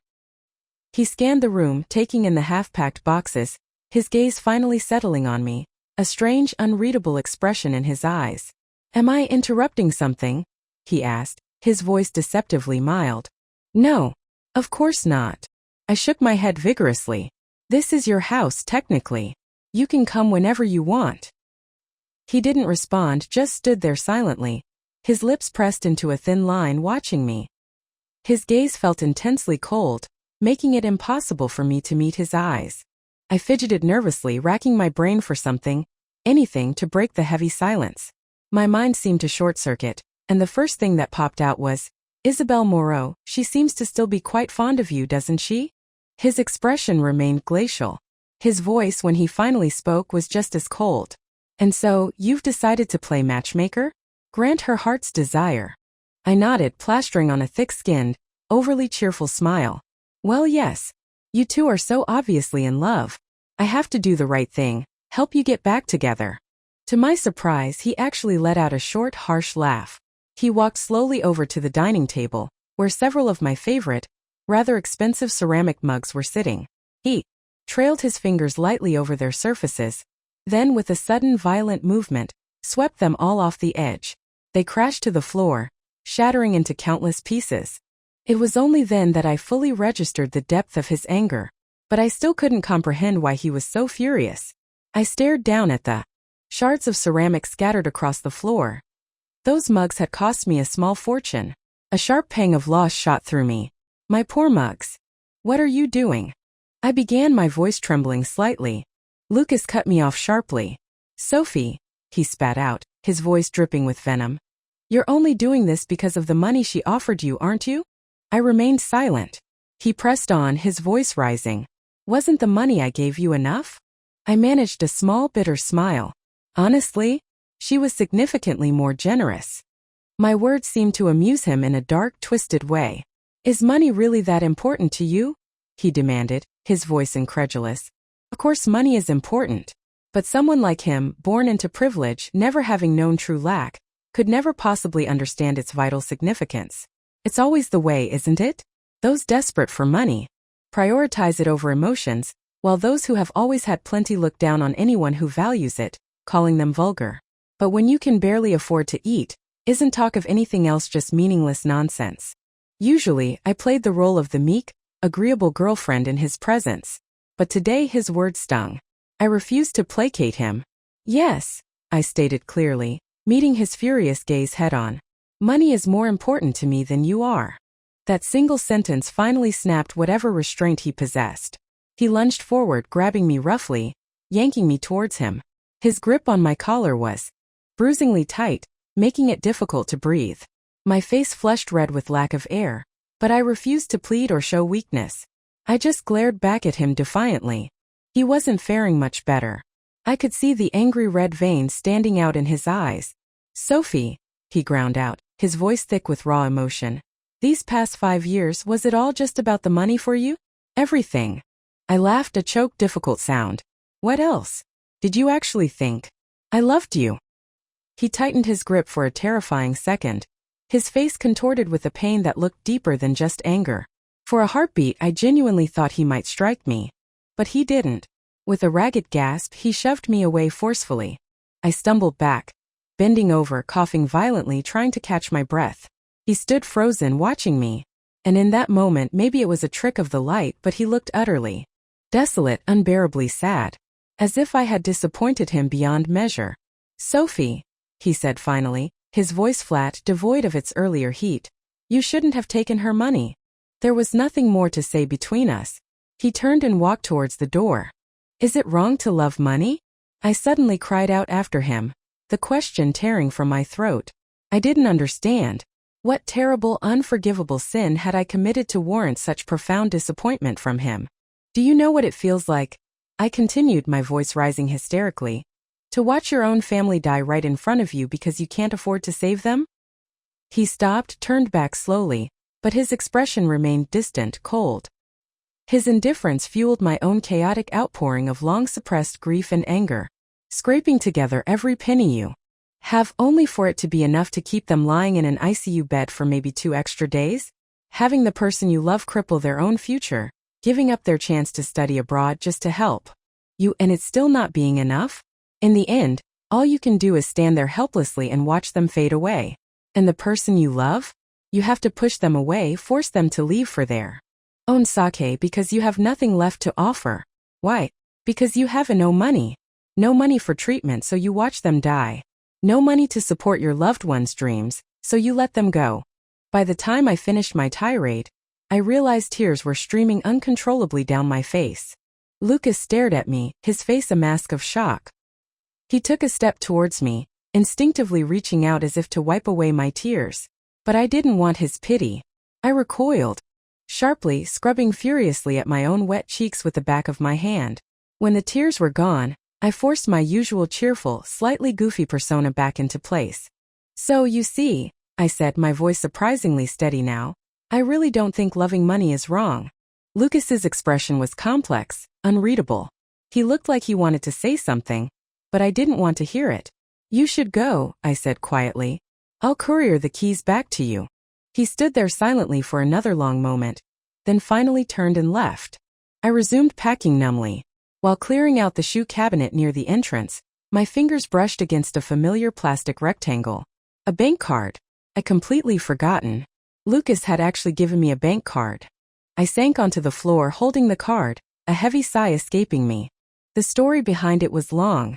A: He scanned the room, taking in the half-packed boxes, his gaze finally settling on me, a strange, unreadable expression in his eyes. "Am I interrupting something?" he asked, his voice deceptively mild. "No, of course not." I shook my head vigorously. "This is your house, technically. You can come whenever you want." He didn't respond, just stood there silently, his lips pressed into a thin line, watching me. His gaze felt intensely cold, making it impossible for me to meet his eyes. I fidgeted nervously, racking my brain for something, anything to break the heavy silence. My mind seemed to short-circuit, and the first thing that popped out was, "Isabelle Moreau, she seems to still be quite fond of you, doesn't she?" His expression remained glacial. His voice, when he finally spoke, was just as cold. "And so, you've decided to play matchmaker? Grant her heart's desire." I nodded, plastering on a thick-skinned, overly cheerful smile. "Well, yes. You two are so obviously in love. I have to do the right thing, help you get back together." To my surprise, he actually let out a short, harsh laugh. He walked slowly over to the dining table, where several of my favorite, rather expensive ceramic mugs were sitting. He trailed his fingers lightly over their surfaces, then with a sudden violent movement, swept them all off the edge. They crashed to the floor, shattering into countless pieces. It was only then that I fully registered the depth of his anger, but I still couldn't comprehend why he was so furious. I stared down at the shards of ceramic scattered across the floor. Those mugs had cost me a small fortune. A sharp pang of loss shot through me. My poor mugs. "What are you doing?" I began, my voice trembling slightly. Lucas cut me off sharply. "Sophie," he spat out, his voice dripping with venom. "You're only doing this because of the money she offered you, aren't you?" I remained silent. He pressed on, his voice rising. "Wasn't the money I gave you enough?" I managed a small, bitter smile. Honestly, she was significantly more generous. My words seemed to amuse him in a dark, twisted way. "Is money really that important to you?" he demanded, his voice incredulous. "Of course money is important. But someone like him, born into privilege, never having known true lack, could never possibly understand its vital significance. It's always the way, isn't it? Those desperate for money prioritize it over emotions, while those who have always had plenty look down on anyone who values it, calling them vulgar. But when you can barely afford to eat, isn't talk of anything else just meaningless nonsense?" Usually, I played the role of the meek, agreeable girlfriend in his presence, but today his words stung. I refused to placate him. "Yes," I stated clearly, meeting his furious gaze head-on. "Money is more important to me than you are." That single sentence finally snapped whatever restraint he possessed. He lunged forward, grabbing me roughly, yanking me towards him. His grip on my collar was bruisingly tight, making it difficult to breathe. My face flushed red with lack of air, but I refused to plead or show weakness. I just glared back at him defiantly. He wasn't faring much better. I could see the angry red veins standing out in his eyes. "Sophie," he ground out, his voice thick with raw emotion. "These past 5 years, was it all just about the money for you?" "Everything." I laughed, a choked, difficult sound. "What else? Did you actually think I loved you?" He tightened his grip for a terrifying second, his face contorted with a pain that looked deeper than just anger. For a heartbeat, I genuinely thought he might strike me. But he didn't. With a ragged gasp, he shoved me away forcefully. I stumbled back, bending over, coughing violently, trying to catch my breath. He stood frozen, watching me. And in that moment, maybe it was a trick of the light, but he looked utterly desolate, unbearably sad. As if I had disappointed him beyond measure. "Sophie," he said finally, his voice flat, devoid of its earlier heat. "You shouldn't have taken her money." There was nothing more to say between us. He turned and walked towards the door. "Is it wrong to love money?" I suddenly cried out after him, the question tearing from my throat. I didn't understand. What terrible, unforgivable sin had I committed to warrant such profound disappointment from him? "Do you know what it feels like?" I continued, my voice rising hysterically. "To watch your own family die right in front of you because you can't afford to save them?" He stopped, turned back slowly, but his expression remained distant, cold. His indifference fueled my own chaotic outpouring of long-suppressed grief and anger, scraping together every penny you have only for it to be enough to keep them lying in an ICU bed for maybe 2 extra days? Having the person you love cripple their own future, giving up their chance to study abroad just to help you, and it's still not being enough? In the end, all you can do is stand there helplessly and watch them fade away. And the person you love? You have to push them away, force them to leave for their own sake because you have nothing left to offer. Why? Because you have no money. No money for treatment, so you watch them die. No money to support your loved one's dreams, so you let them go. By the time I finished my tirade, I realized tears were streaming uncontrollably down my face. Lucas stared at me, his face a mask of shock. He took a step towards me, instinctively reaching out as if to wipe away my tears. But I didn't want his pity. I recoiled, sharply, scrubbing furiously at my own wet cheeks with the back of my hand. When the tears were gone, I forced my usual cheerful, slightly goofy persona back into place. So you see, I said, my voice surprisingly steady now, I really don't think loving money is wrong. Lucas's expression was complex, unreadable. He looked like he wanted to say something, but I didn't want to hear it. You should go, I said quietly. I'll courier the keys back to you. He stood there silently for another long moment, then finally turned and left. I resumed packing numbly. While clearing out the shoe cabinet near the entrance, my fingers brushed against a familiar plastic rectangle. A bank card. I'd completely forgotten. Lucas had actually given me a bank card. I sank onto the floor holding the card, a heavy sigh escaping me. The story behind it was long,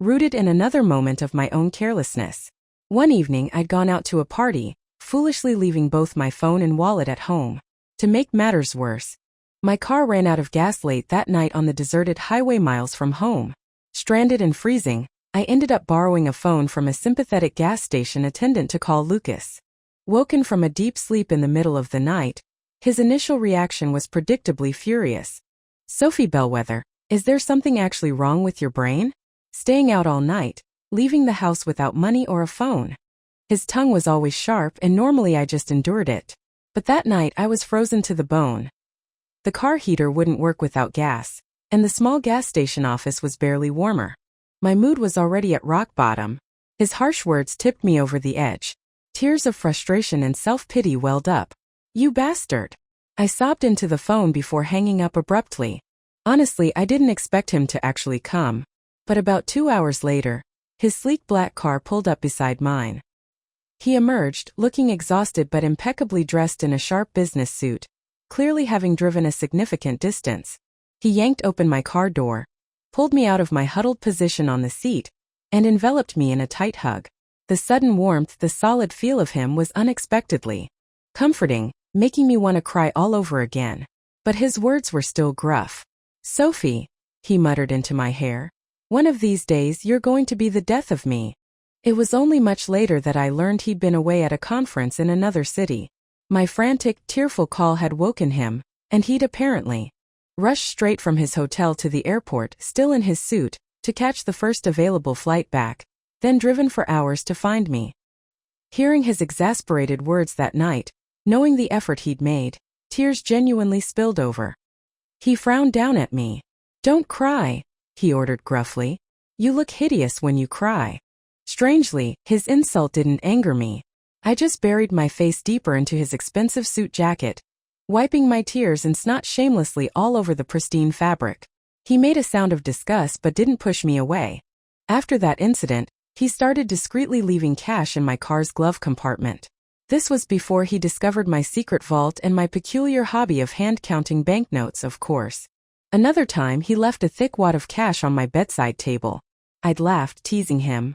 A: rooted in another moment of my own carelessness. One evening I'd gone out to a party, foolishly leaving both my phone and wallet at home. To make matters worse, my car ran out of gas late that night on the deserted highway miles from home. Stranded and freezing, I ended up borrowing a phone from a sympathetic gas station attendant to call Lucas. Woken from a deep sleep in the middle of the night, his initial reaction was predictably furious. Sophie Bellwether, is there something actually wrong with your brain? Staying out all night, leaving the house without money or a phone. His tongue was always sharp and normally I just endured it. But that night I was frozen to the bone. The car heater wouldn't work without gas, and the small gas station office was barely warmer. My mood was already at rock bottom. His harsh words tipped me over the edge. Tears of frustration and self-pity welled up. You bastard! I sobbed into the phone before hanging up abruptly. Honestly, I didn't expect him to actually come. But about 2 hours later, his sleek black car pulled up beside mine. He emerged, looking exhausted but impeccably dressed in a sharp business suit, clearly having driven a significant distance. He yanked open my car door, pulled me out of my huddled position on the seat, and enveloped me in a tight hug. The sudden warmth, the solid feel of him was unexpectedly comforting, making me want to cry all over again. But his words were still gruff. Sophie, he muttered into my hair, one of these days you're going to be the death of me. It was only much later that I learned he'd been away at a conference in another city. My frantic, tearful call had woken him, and he'd apparently rushed straight from his hotel to the airport, still in his suit, to catch the first available flight back, then driven for hours to find me. Hearing his exasperated words that night, knowing the effort he'd made, tears genuinely spilled over. He frowned down at me. Don't cry, he ordered gruffly. You look hideous when you cry. Strangely, his insult didn't anger me. I just buried my face deeper into his expensive suit jacket, wiping my tears and snot shamelessly all over the pristine fabric. He made a sound of disgust but didn't push me away. After that incident, he started discreetly leaving cash in my car's glove compartment. This was before he discovered my secret vault and my peculiar hobby of hand-counting banknotes, of course. Another time he left a thick wad of cash on my bedside table. I'd laughed, teasing him.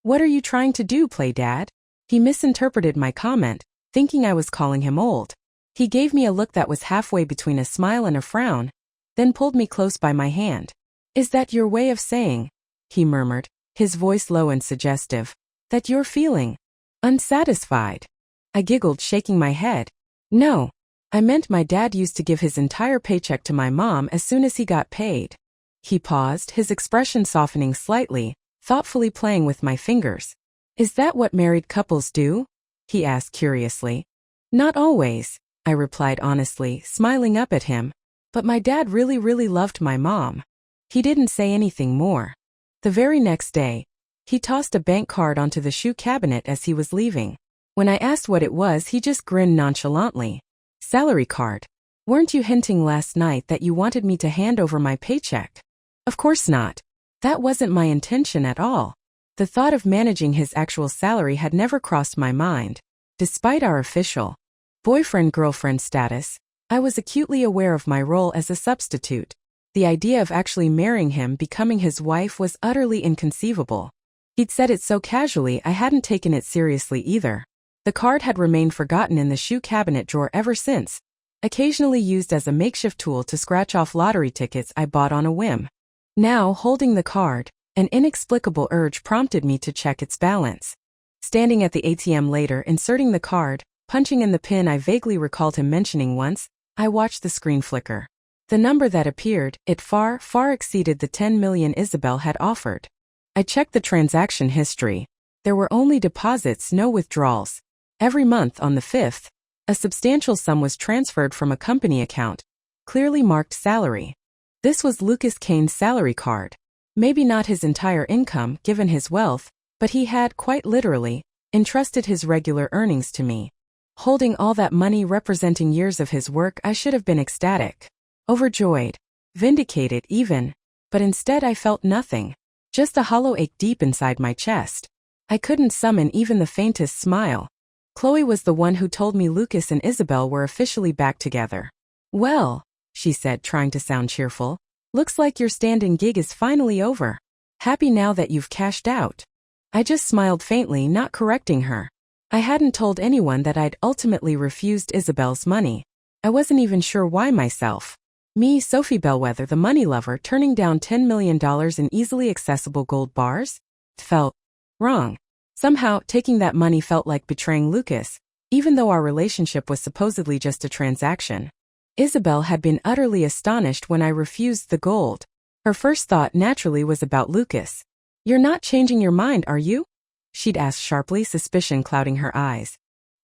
A: What are you trying to do, play dad? He misinterpreted my comment, thinking I was calling him old. He gave me a look that was halfway between a smile and a frown, then pulled me close by my hand. Is that your way of saying, he murmured, his voice low and suggestive, that you're feeling unsatisfied? I giggled, shaking my head. No, I meant my dad used to give his entire paycheck to my mom as soon as he got paid. He paused, his expression softening slightly, thoughtfully playing with my fingers. Is that what married couples do? he asked curiously. Not always, I replied honestly, smiling up at him. But my dad really loved my mom. He didn't say anything more. The very next day, he tossed a bank card onto the shoe cabinet as he was leaving. When I asked what it was, he just grinned nonchalantly. Salary card. Weren't you hinting last night that you wanted me to hand over my paycheck? Of course not. That wasn't my intention at all. The thought of managing his actual salary had never crossed my mind. Despite our official boyfriend-girlfriend status, I was acutely aware of my role as a substitute. The idea of actually marrying him, becoming his wife, was utterly inconceivable. He'd said it so casually I hadn't taken it seriously either. The card had remained forgotten in the shoe cabinet drawer ever since, occasionally used as a makeshift tool to scratch off lottery tickets I bought on a whim. Now, holding the card, an inexplicable urge prompted me to check its balance. Standing at the ATM later, inserting the card, punching in the PIN I vaguely recalled him mentioning once, I watched the screen flicker. The number that appeared, it far exceeded the 10 million Isabel had offered. I checked the transaction history. There were only deposits, no withdrawals. Every month on the 5th, a substantial sum was transferred from a company account, clearly marked salary. This was Lucas Kane's salary card. Maybe not his entire income, given his wealth, but he had, quite literally, entrusted his regular earnings to me. Holding all that money representing years of his work, I should have been ecstatic, overjoyed, vindicated even, but instead I felt nothing. Just a hollow ache deep inside my chest. I couldn't summon even the faintest smile. Chloe was the one who told me Lucas and Isabel were officially back together. Well, she said, trying to sound cheerful, looks like your stand-in gig is finally over. Happy now that you've cashed out. I just smiled faintly, not correcting her. I hadn't told anyone that I'd ultimately refused Isabel's money. I wasn't even sure why myself. Me, Sophie Bellwether, the money lover, turning down $10 million in easily accessible gold bars? Felt wrong. Somehow, taking that money felt like betraying Lucas, even though our relationship was supposedly just a transaction. Isabel had been utterly astonished when I refused the gold. Her first thought naturally was about Lucas. You're not changing your mind, are you? She'd asked sharply, suspicion clouding her eyes.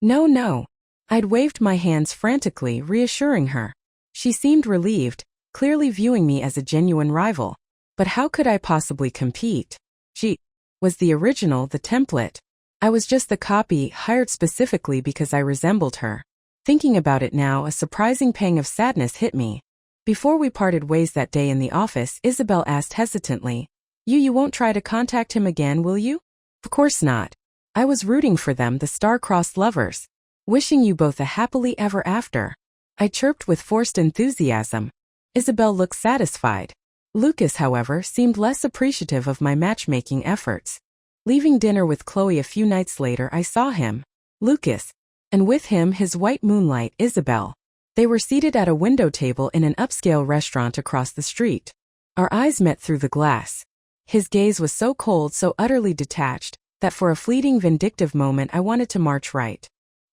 A: No. I'd waved my hands frantically, reassuring her. She seemed relieved, clearly viewing me as a genuine rival. But how could I possibly compete? She was the original, the template. I was just the copy, hired specifically because I resembled her. Thinking about it now, a surprising pang of sadness hit me. Before we parted ways that day in the office, Isabel asked hesitantly, You won't try to contact him again, will you? Of course not. I was rooting for them, the star-crossed lovers. Wishing you both a happily ever after. I chirped with forced enthusiasm. Isabel looked satisfied. Lucas, however, seemed less appreciative of my matchmaking efforts. Leaving dinner with Chloe a few nights later, I saw him, Lucas, and with him his white moonlight, Isabel. They were seated at a window table in an upscale restaurant across the street. Our eyes met through the glass. His gaze was so cold, so utterly detached, that for a fleeting vindictive moment I wanted to march right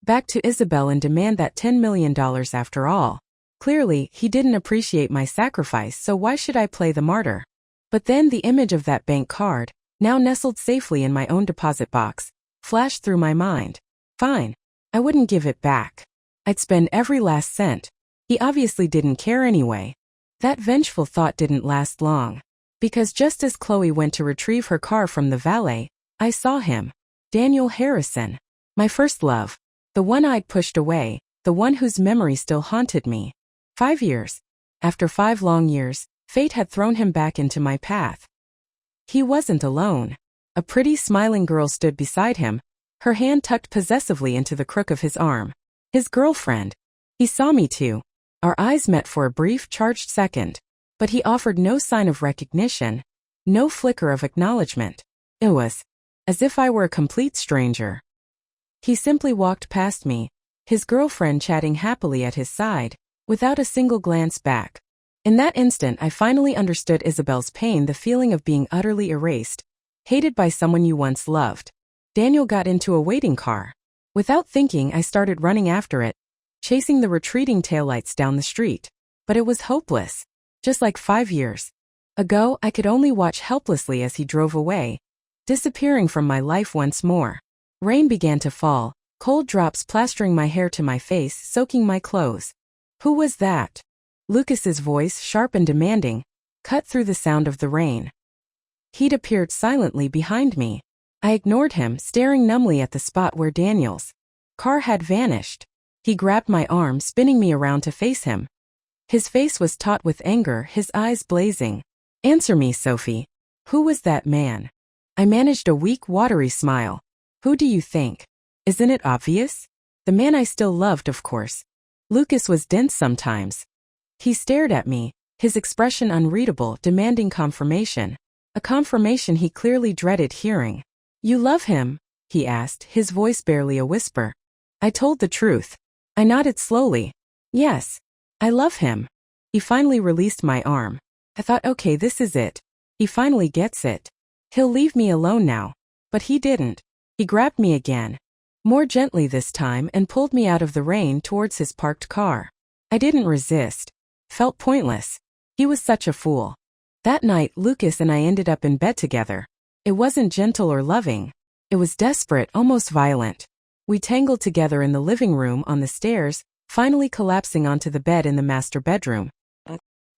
A: back to Isabel and demand that $10 million after all. Clearly, he didn't appreciate my sacrifice, so why should I play the martyr? But then the image of that bank card, now nestled safely in my own deposit box, flashed through my mind. Fine. I wouldn't give it back. I'd spend every last cent. He obviously didn't care anyway. That vengeful thought didn't last long. Because just as Chloe went to retrieve her car from the valet, I saw him. Daniel Harrison. My first love. The one I'd pushed away, the one whose memory still haunted me. 5 years. After 5 long years, fate had thrown him back into my path. He wasn't alone. A pretty smiling girl stood beside him, her hand tucked possessively into the crook of his arm. His girlfriend. He saw me too. Our eyes met for a brief, charged second. But he offered no sign of recognition, no flicker of acknowledgement. It was as if I were a complete stranger. He simply walked past me, his girlfriend chatting happily at his side, without a single glance back. In that instant, I finally understood Isabel's pain, the feeling of being utterly erased, hated by someone you once loved. Daniel got into a waiting car. Without thinking, I started running after it, chasing the retreating taillights down the street. But it was hopeless. Just like 5 years ago, I could only watch helplessly as he drove away, disappearing from my life once more. Rain began to fall, cold drops plastering my hair to my face, soaking my clothes. Who was that? Lucas's voice, sharp and demanding, cut through the sound of the rain. He'd appeared silently behind me. I ignored him, staring numbly at the spot where Daniel's car had vanished. He grabbed my arm, spinning me around to face him. His face was taut with anger, his eyes blazing. Answer me, Sophie. Who was that man? I managed a weak, watery smile. Who do you think? Isn't it obvious? The man I still loved, of course. Lucas was dense sometimes. He stared at me, his expression unreadable, demanding confirmation. A confirmation he clearly dreaded hearing. You love him? He asked, his voice barely a whisper. I told the truth. I nodded slowly. Yes, I love him. He finally released my arm. I thought, okay, this is it. He finally gets it. He'll leave me alone now. But he didn't. He grabbed me again, more gently this time, and pulled me out of the rain towards his parked car. I didn't resist. Felt pointless. He was such a fool. That night, Lucas and I ended up in bed together. It wasn't gentle or loving. It was desperate, almost violent. We tangled together in the living room, on the stairs, finally collapsing onto the bed in the master bedroom.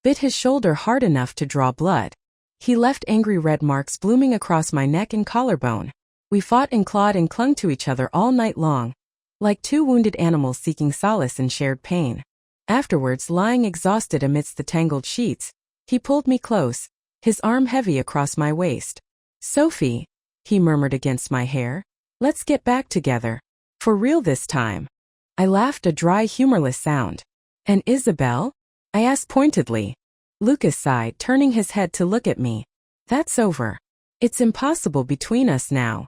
A: Bit his shoulder hard enough to draw blood. He left angry red marks blooming across my neck and collarbone. We fought and clawed and clung to each other all night long, like two wounded animals seeking solace in shared pain. Afterwards, lying exhausted amidst the tangled sheets, he pulled me close, his arm heavy across my waist. Sophie, he murmured against my hair, let's get back together. For real this time. I laughed, a dry, humorless sound. And Isabel? I asked pointedly. Lucas sighed, turning his head to look at me. That's over. It's impossible between us now.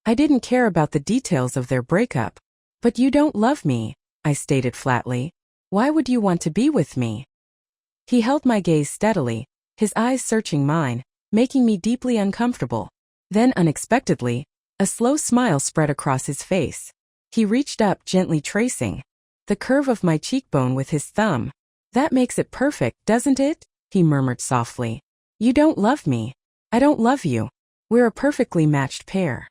A: I didn't care about the details of their breakup. But you don't love me, I stated flatly. Why would you want to be with me? He held my gaze steadily, his eyes searching mine, making me deeply uncomfortable. Then, unexpectedly, a slow smile spread across his face. He reached up, gently tracing the curve of my cheekbone with his thumb. That makes it perfect, doesn't it? He murmured softly. You don't love me. I don't love you. We're a perfectly matched pair.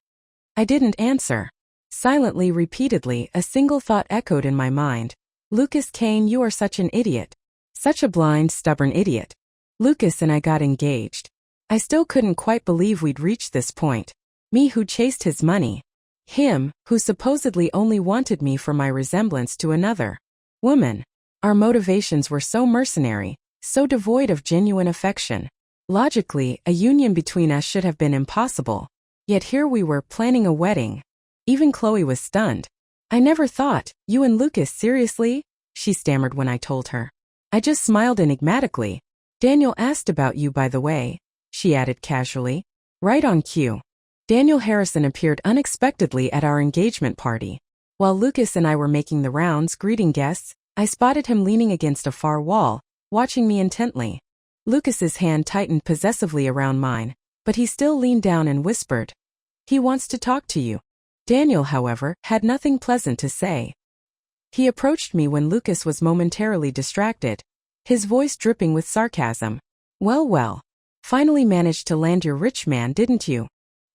A: I didn't answer. Silently, repeatedly, a single thought echoed in my mind. Lucas Kane, you are such an idiot. Such a blind, stubborn idiot. Lucas and I got engaged. I still couldn't quite believe we'd reached this point. Me who chased his money. Him, who supposedly only wanted me for my resemblance to another woman. Our motivations were so mercenary, so devoid of genuine affection. Logically, a union between us should have been impossible. Yet here we were, planning a wedding. Even Chloe was stunned. I never thought, you and Lucas, seriously? She stammered when I told her. I just smiled enigmatically. Daniel asked about you, by the way, she added casually. Right on cue. Daniel Harrison appeared unexpectedly at our engagement party. While Lucas and I were making the rounds, greeting guests, I spotted him leaning against a far wall, watching me intently. Lucas's hand tightened possessively around mine, but he still leaned down and whispered. He wants to talk to you. Daniel, however, had nothing pleasant to say. He approached me when Lucas was momentarily distracted, his voice dripping with sarcasm. Well, finally managed to land your rich man, didn't you?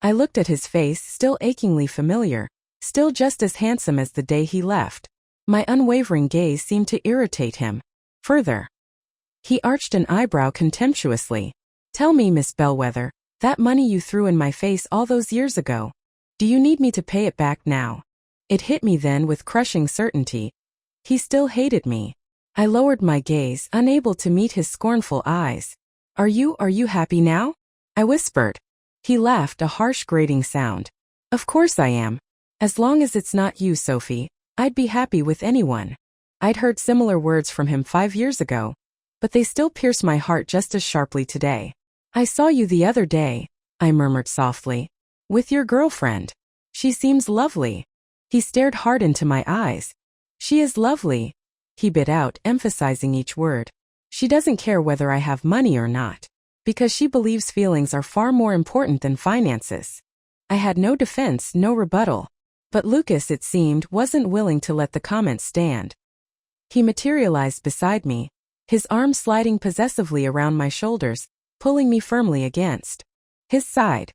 A: I looked at his face, still achingly familiar, still just as handsome as the day he left. My unwavering gaze seemed to irritate him. Further, he arched an eyebrow contemptuously. Tell me, Miss Bellwether, that money you threw in my face all those years ago, do you need me to pay it back now? It hit me then with crushing certainty. He still hated me. I lowered my gaze, unable to meet his scornful eyes. Are you happy now? I whispered. He laughed, a harsh grating sound. Of course I am. As long as it's not you, Sophie, I'd be happy with anyone. I'd heard similar words from him 5 years ago, but they still pierce my heart just as sharply today. I saw you the other day, I murmured softly. With your girlfriend. She seems lovely. He stared hard into my eyes. She is lovely, he bit out, emphasizing each word. She doesn't care whether I have money or not, because she believes feelings are far more important than finances. I had no defense, no rebuttal. But Lucas, it seemed, wasn't willing to let the comment stand. He materialized beside me, his arm sliding possessively around my shoulders, pulling me firmly against his side.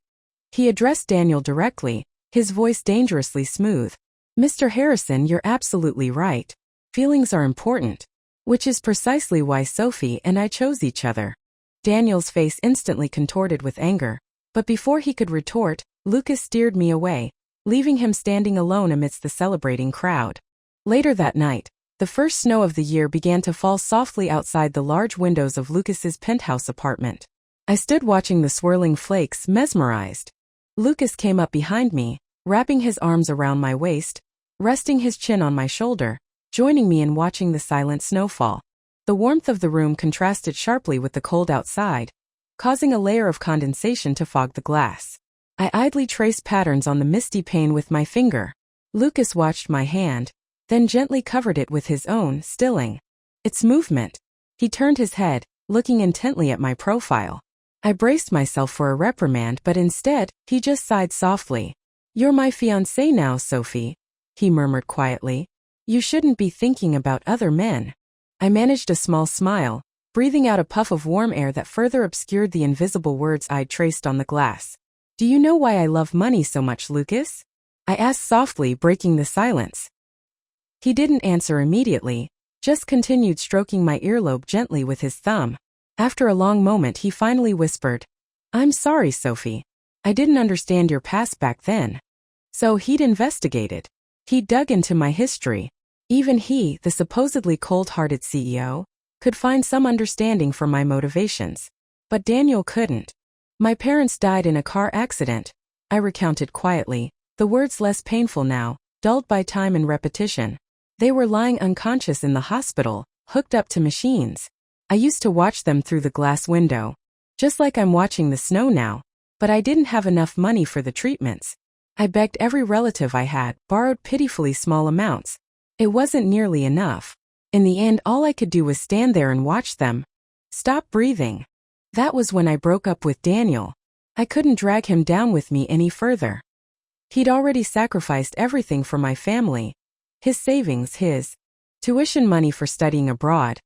A: He addressed Daniel directly, his voice dangerously smooth. Mr. Harrison, you're absolutely right. Feelings are important. Which is precisely why Sophie and I chose each other. Daniel's face instantly contorted with anger. But before he could retort, Lucas steered me away, leaving him standing alone amidst the celebrating crowd. Later that night, the first snow of the year began to fall softly outside the large windows of Lucas's penthouse apartment. I stood watching the swirling flakes, mesmerized. Lucas came up behind me, wrapping his arms around my waist, resting his chin on my shoulder, joining me in watching the silent snowfall. The warmth of the room contrasted sharply with the cold outside, causing a layer of condensation to fog the glass. I idly traced patterns on the misty pane with my finger. Lucas watched my hand, then gently covered it with his own, stilling its movement. He turned his head, looking intently at my profile. I braced myself for a reprimand, but instead, he just sighed softly. "You're my fiancée now, Sophie," he murmured quietly. "You shouldn't be thinking about other men." I managed a small smile, breathing out a puff of warm air that further obscured the invisible words I'd traced on the glass. "Do you know why I love money so much, Lucas?" I asked softly, breaking the silence. He didn't answer immediately, just continued stroking my earlobe gently with his thumb. After a long moment he finally whispered, "I'm sorry, Sophie. I didn't understand your past back then." So he'd investigated. He'd dug into my history. Even he, the supposedly cold-hearted CEO, could find some understanding for my motivations. But Daniel couldn't. "My parents died in a car accident," I recounted quietly, the words less painful now, dulled by time and repetition. "They were lying unconscious in the hospital, hooked up to machines. I used to watch them through the glass window. Just like I'm watching the snow now. But I didn't have enough money for the treatments. I begged every relative I had, borrowed pitifully small amounts. It wasn't nearly enough. In the end, all I could do was stand there and watch them stop breathing. That was when I broke up with Daniel. I couldn't drag him down with me any further. He'd already sacrificed everything for my family. His savings, his tuition money for studying abroad,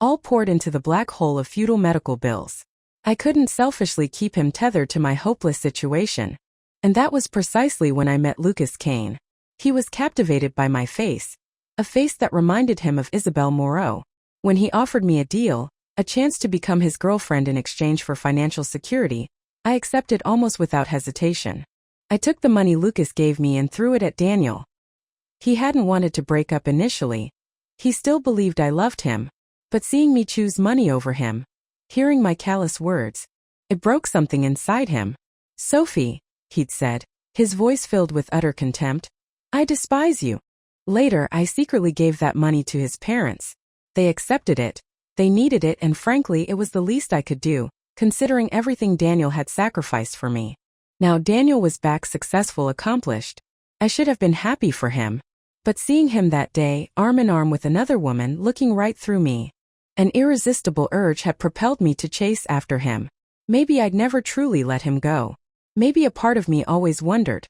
A: all poured into the black hole of futile medical bills. I couldn't selfishly keep him tethered to my hopeless situation. And that was precisely when I met Lucas Kane. He was captivated by my face, a face that reminded him of Isabelle Moreau. When he offered me a deal, a chance to become his girlfriend in exchange for financial security, I accepted almost without hesitation. I took the money Lucas gave me and threw it at Daniel. He hadn't wanted to break up initially. He still believed I loved him. But seeing me choose money over him, hearing my callous words, it broke something inside him. "Sophie," he'd said, his voice filled with utter contempt, "I despise you." Later, I secretly gave that money to his parents. They accepted it. They needed it, and frankly, it was the least I could do, considering everything Daniel had sacrificed for me. Now Daniel was back, successful, accomplished. I should have been happy for him. But seeing him that day, arm in arm with another woman, looking right through me, an irresistible urge had propelled me to chase after him. Maybe I'd never truly let him go. Maybe a part of me always wondered,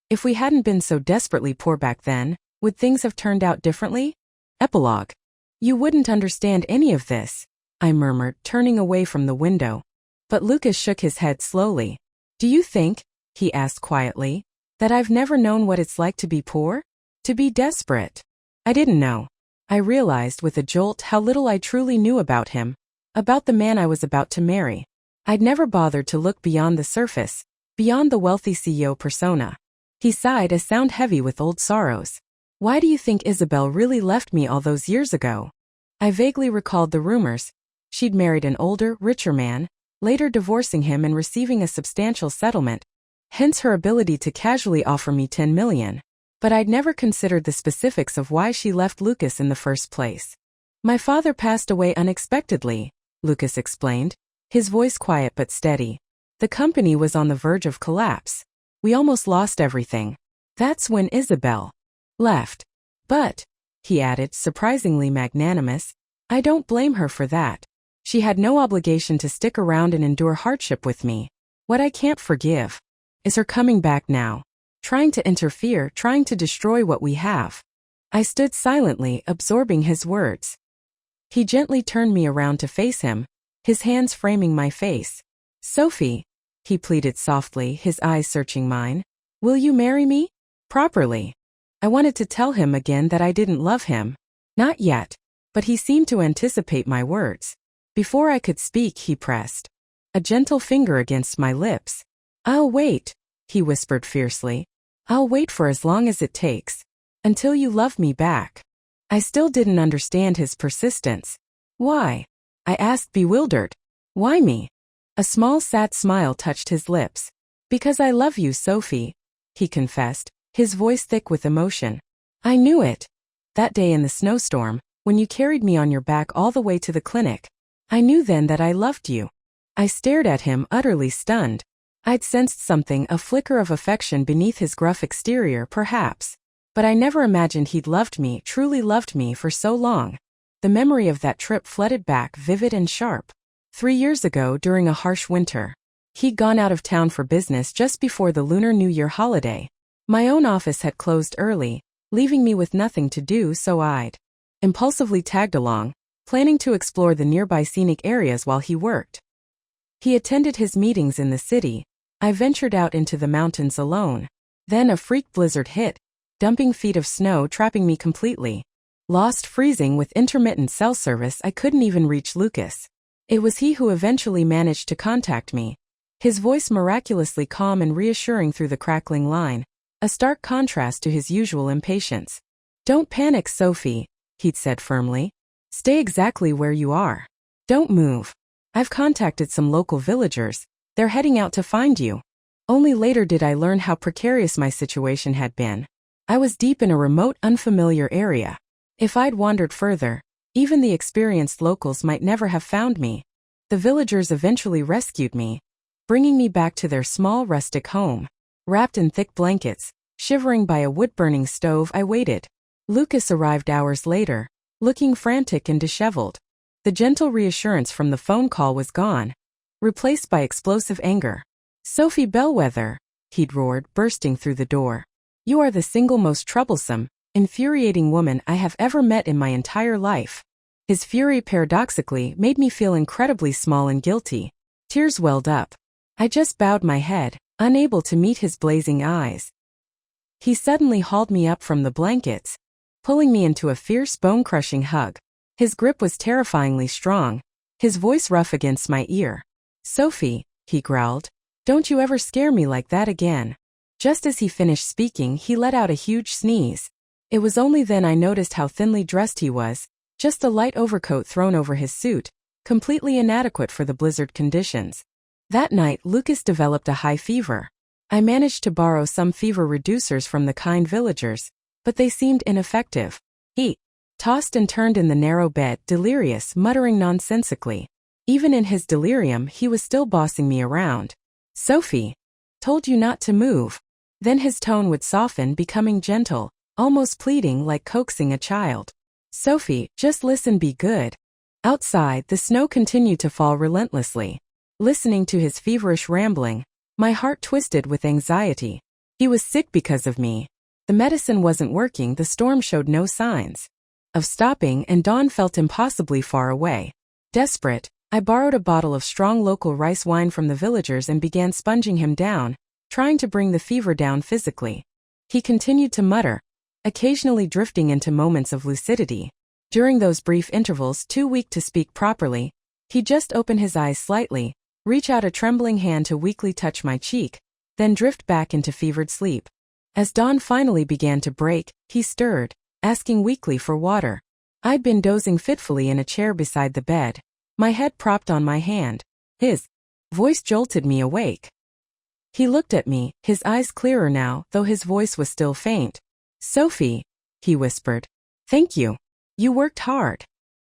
A: if we hadn't been so desperately poor back then, would things have turned out differently? Epilogue. "You wouldn't understand any of this," I murmured, turning away from the window. But Lucas shook his head slowly. "Do you think," he asked quietly, "that I've never known what it's like to be poor? To be desperate?" I didn't know. I realized with a jolt how little I truly knew about him, about the man I was about to marry. I'd never bothered to look beyond the surface, beyond the wealthy CEO persona. He sighed, a sound heavy with old sorrows. "Why do you think Isabelle really left me all those years ago?" I vaguely recalled the rumors. She'd married an older, richer man, later divorcing him and receiving a substantial settlement, hence her ability to casually offer me 10 million. But I'd never considered the specifics of why she left Lucas in the first place. "My father passed away unexpectedly," Lucas explained, his voice quiet but steady. "The company was on the verge of collapse. We almost lost everything. That's when Isabelle left. But," he added, surprisingly magnanimous, "I don't blame her for that. She had no obligation to stick around and endure hardship with me. What I can't forgive is her coming back now, trying to interfere, trying to destroy what we have." I stood silently, absorbing his words. He gently turned me around to face him, his hands framing my face. "Sophie," he pleaded softly, his eyes searching mine, "will you marry me? Properly." I wanted to tell him again that I didn't love him. Not yet. But he seemed to anticipate my words. Before I could speak, he pressed a gentle finger against my lips. "I'll wait," he whispered fiercely. "I'll wait for as long as it takes. Until you love me back." I still didn't understand his persistence. "Why?" I asked, bewildered. "Why me?" A small sad smile touched his lips. "Because I love you, Sophie," he confessed, his voice thick with emotion. "I knew it. That day in the snowstorm, when you carried me on your back all the way to the clinic. I knew then that I loved you." I stared at him, utterly stunned. I'd sensed something, a flicker of affection beneath his gruff exterior, perhaps. But I never imagined he'd loved me, truly loved me, for so long. The memory of that trip flooded back, vivid and sharp. 3 years ago, during a harsh winter. He'd gone out of town for business just before the Lunar New Year holiday. My own office had closed early, leaving me with nothing to do, so I'd impulsively tagged along, planning to explore the nearby scenic areas while he worked. He attended his meetings in the city. I ventured out into the mountains alone. Then a freak blizzard hit, dumping feet of snow, trapping me completely. Lost, freezing, with intermittent cell service, I couldn't even reach Lucas. It was he who eventually managed to contact me. His voice miraculously calm and reassuring through the crackling line, a stark contrast to his usual impatience. "Don't panic, Sophie," he'd said firmly. "Stay exactly where you are. Don't move. I've contacted some local villagers. They're heading out to find you." Only later did I learn how precarious my situation had been. I was deep in a remote, unfamiliar area. If I'd wandered further, even the experienced locals might never have found me. The villagers eventually rescued me, bringing me back to their small, rustic home. Wrapped in thick blankets, shivering by a wood-burning stove, I waited. Lucas arrived hours later, looking frantic and disheveled. The gentle reassurance from the phone call was gone, replaced by explosive anger. "Sophie Bellwether," he'd roared, bursting through the door. "You are the single most troublesome, infuriating woman I have ever met in my entire life." His fury paradoxically made me feel incredibly small and guilty. Tears welled up. I just bowed my head, unable to meet his blazing eyes. He suddenly hauled me up from the blankets, pulling me into a fierce, bone-crushing hug. His grip was terrifyingly strong, his voice rough against my ear. "Sophie," he growled, "don't you ever scare me like that again." Just as he finished speaking, he let out a huge sneeze. It was only then I noticed how thinly dressed he was, just a light overcoat thrown over his suit, completely inadequate for the blizzard conditions. That night, Lucas developed a high fever. I managed to borrow some fever reducers from the kind villagers, but they seemed ineffective. He tossed and turned in the narrow bed, delirious, muttering nonsensically. Even in his delirium, he was still bossing me around. "Sophie, told you not to move." Then his tone would soften, becoming gentle, almost pleading, like coaxing a child. "Sophie, just listen, be good." Outside, the snow continued to fall relentlessly. Listening to his feverish rambling, my heart twisted with anxiety. He was sick because of me. The medicine wasn't working, the storm showed no signs of stopping, and dawn felt impossibly far away. Desperate, I borrowed a bottle of strong local rice wine from the villagers and began sponging him down, trying to bring the fever down physically. He continued to mutter, occasionally drifting into moments of lucidity. During those brief intervals, too weak to speak properly, he'd just open his eyes slightly, reach out a trembling hand to weakly touch my cheek, then drift back into fevered sleep. As dawn finally began to break, he stirred, asking weakly for water. I'd been dozing fitfully in a chair beside the bed, my head propped on my hand. His voice jolted me awake. He looked at me, his eyes clearer now, though his voice was still faint. "Sophie," he whispered. "Thank you. You worked hard."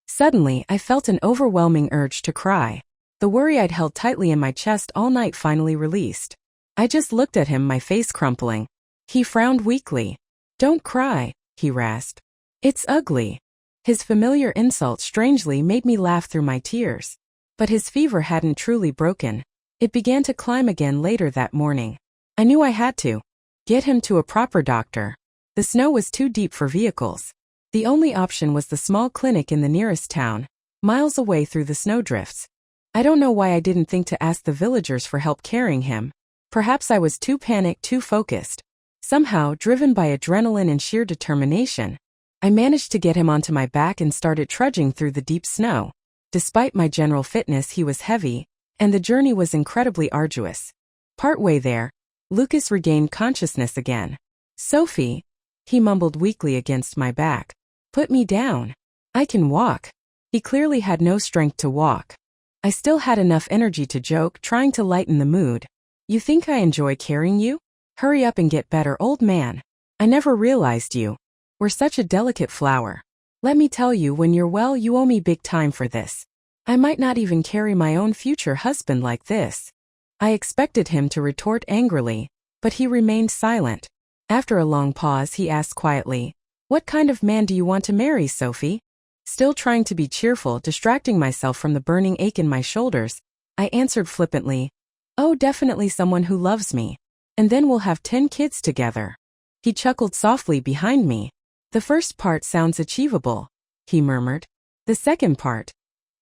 A: Suddenly, I felt an overwhelming urge to cry. The worry I'd held tightly in my chest all night finally released. I just looked at him, my face crumpling. He frowned weakly. "Don't cry," he rasped. "It's ugly." His familiar insult strangely made me laugh through my tears. But his fever hadn't truly broken. It began to climb again later that morning. I knew I had to get him to a proper doctor. The snow was too deep for vehicles. The only option was the small clinic in the nearest town, miles away through the snowdrifts. I don't know why I didn't think to ask the villagers for help carrying him. Perhaps I was too panicked, too focused. Somehow, driven by adrenaline and sheer determination, I managed to get him onto my back and started trudging through the deep snow. Despite my general fitness, he was heavy, and the journey was incredibly arduous. Partway there, Lucas regained consciousness again. "Sophie," he mumbled weakly against my back. "Put me down. I can walk." He clearly had no strength to walk. I still had enough energy to joke, trying to lighten the mood. "You think I enjoy carrying you? Hurry up and get better, old man. I never realized you were such a delicate flower. Let me tell you, when you're well, you owe me big time for this. I might not even carry my own future husband like this." I expected him to retort angrily, but he remained silent. After a long pause, he asked quietly, "What kind of man do you want to marry, Sophie?" Still trying to be cheerful, distracting myself from the burning ache in my shoulders, I answered flippantly, "Oh, definitely someone who loves me. And then we'll have 10 kids together." He chuckled softly behind me. "The first part sounds achievable," he murmured. "The second part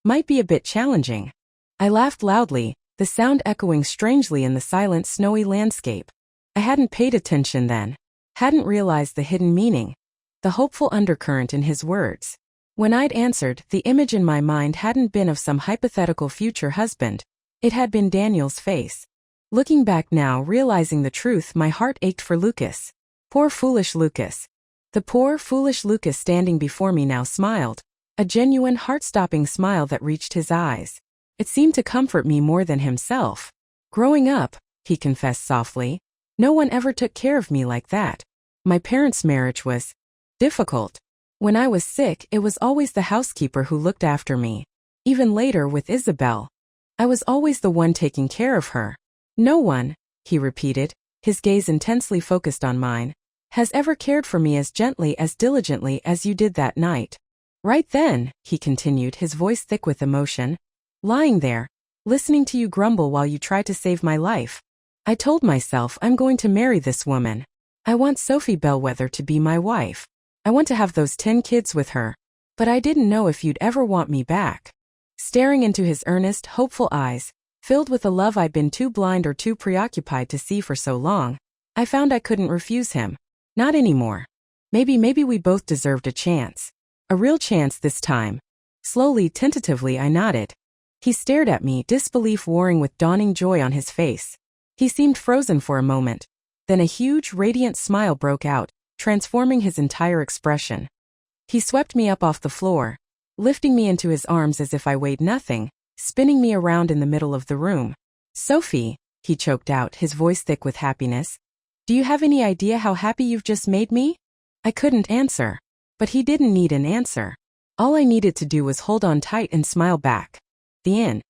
A: might be a bit challenging." I laughed loudly, the sound echoing strangely in the silent, snowy landscape. I hadn't paid attention then, hadn't realized the hidden meaning, the hopeful undercurrent in his words. When I'd answered, the image in my mind hadn't been of some hypothetical future husband. It had been Daniel's face. Looking back now, realizing the truth, my heart ached for Lucas. Poor foolish Lucas. The poor foolish Lucas standing before me now smiled, a genuine heart-stopping smile that reached his eyes. It seemed to comfort me more than himself. "Growing up," he confessed softly, "no one ever took care of me like that. My parents' marriage was difficult. When I was sick, it was always the housekeeper who looked after me. Even later with Isabel, I was always the one taking care of her. No one," he repeated, his gaze intensely focused on mine, "has ever cared for me as gently, as diligently as you did that night. Right then," he continued, his voice thick with emotion, "lying there, listening to you grumble while you tried to save my life, I told myself, I'm going to marry this woman. I want Sophie Bellwether to be my wife. I want to have those 10 kids with her. But I didn't know if you'd ever want me back." Staring into his earnest, hopeful eyes, filled with a love I'd been too blind or too preoccupied to see for so long, I found I couldn't refuse him. Not anymore. Maybe we both deserved a chance. A real chance this time. Slowly, tentatively, I nodded. He stared at me, disbelief warring with dawning joy on his face. He seemed frozen for a moment. Then a huge, radiant smile broke out, transforming his entire expression. He swept me up off the floor, lifting me into his arms as if I weighed nothing, spinning me around in the middle of the room. "Sophie," he choked out, his voice thick with happiness, "do you have any idea how happy you've just made me?" I couldn't answer. But he didn't need an answer. All I needed to do was hold on tight and smile back. The end.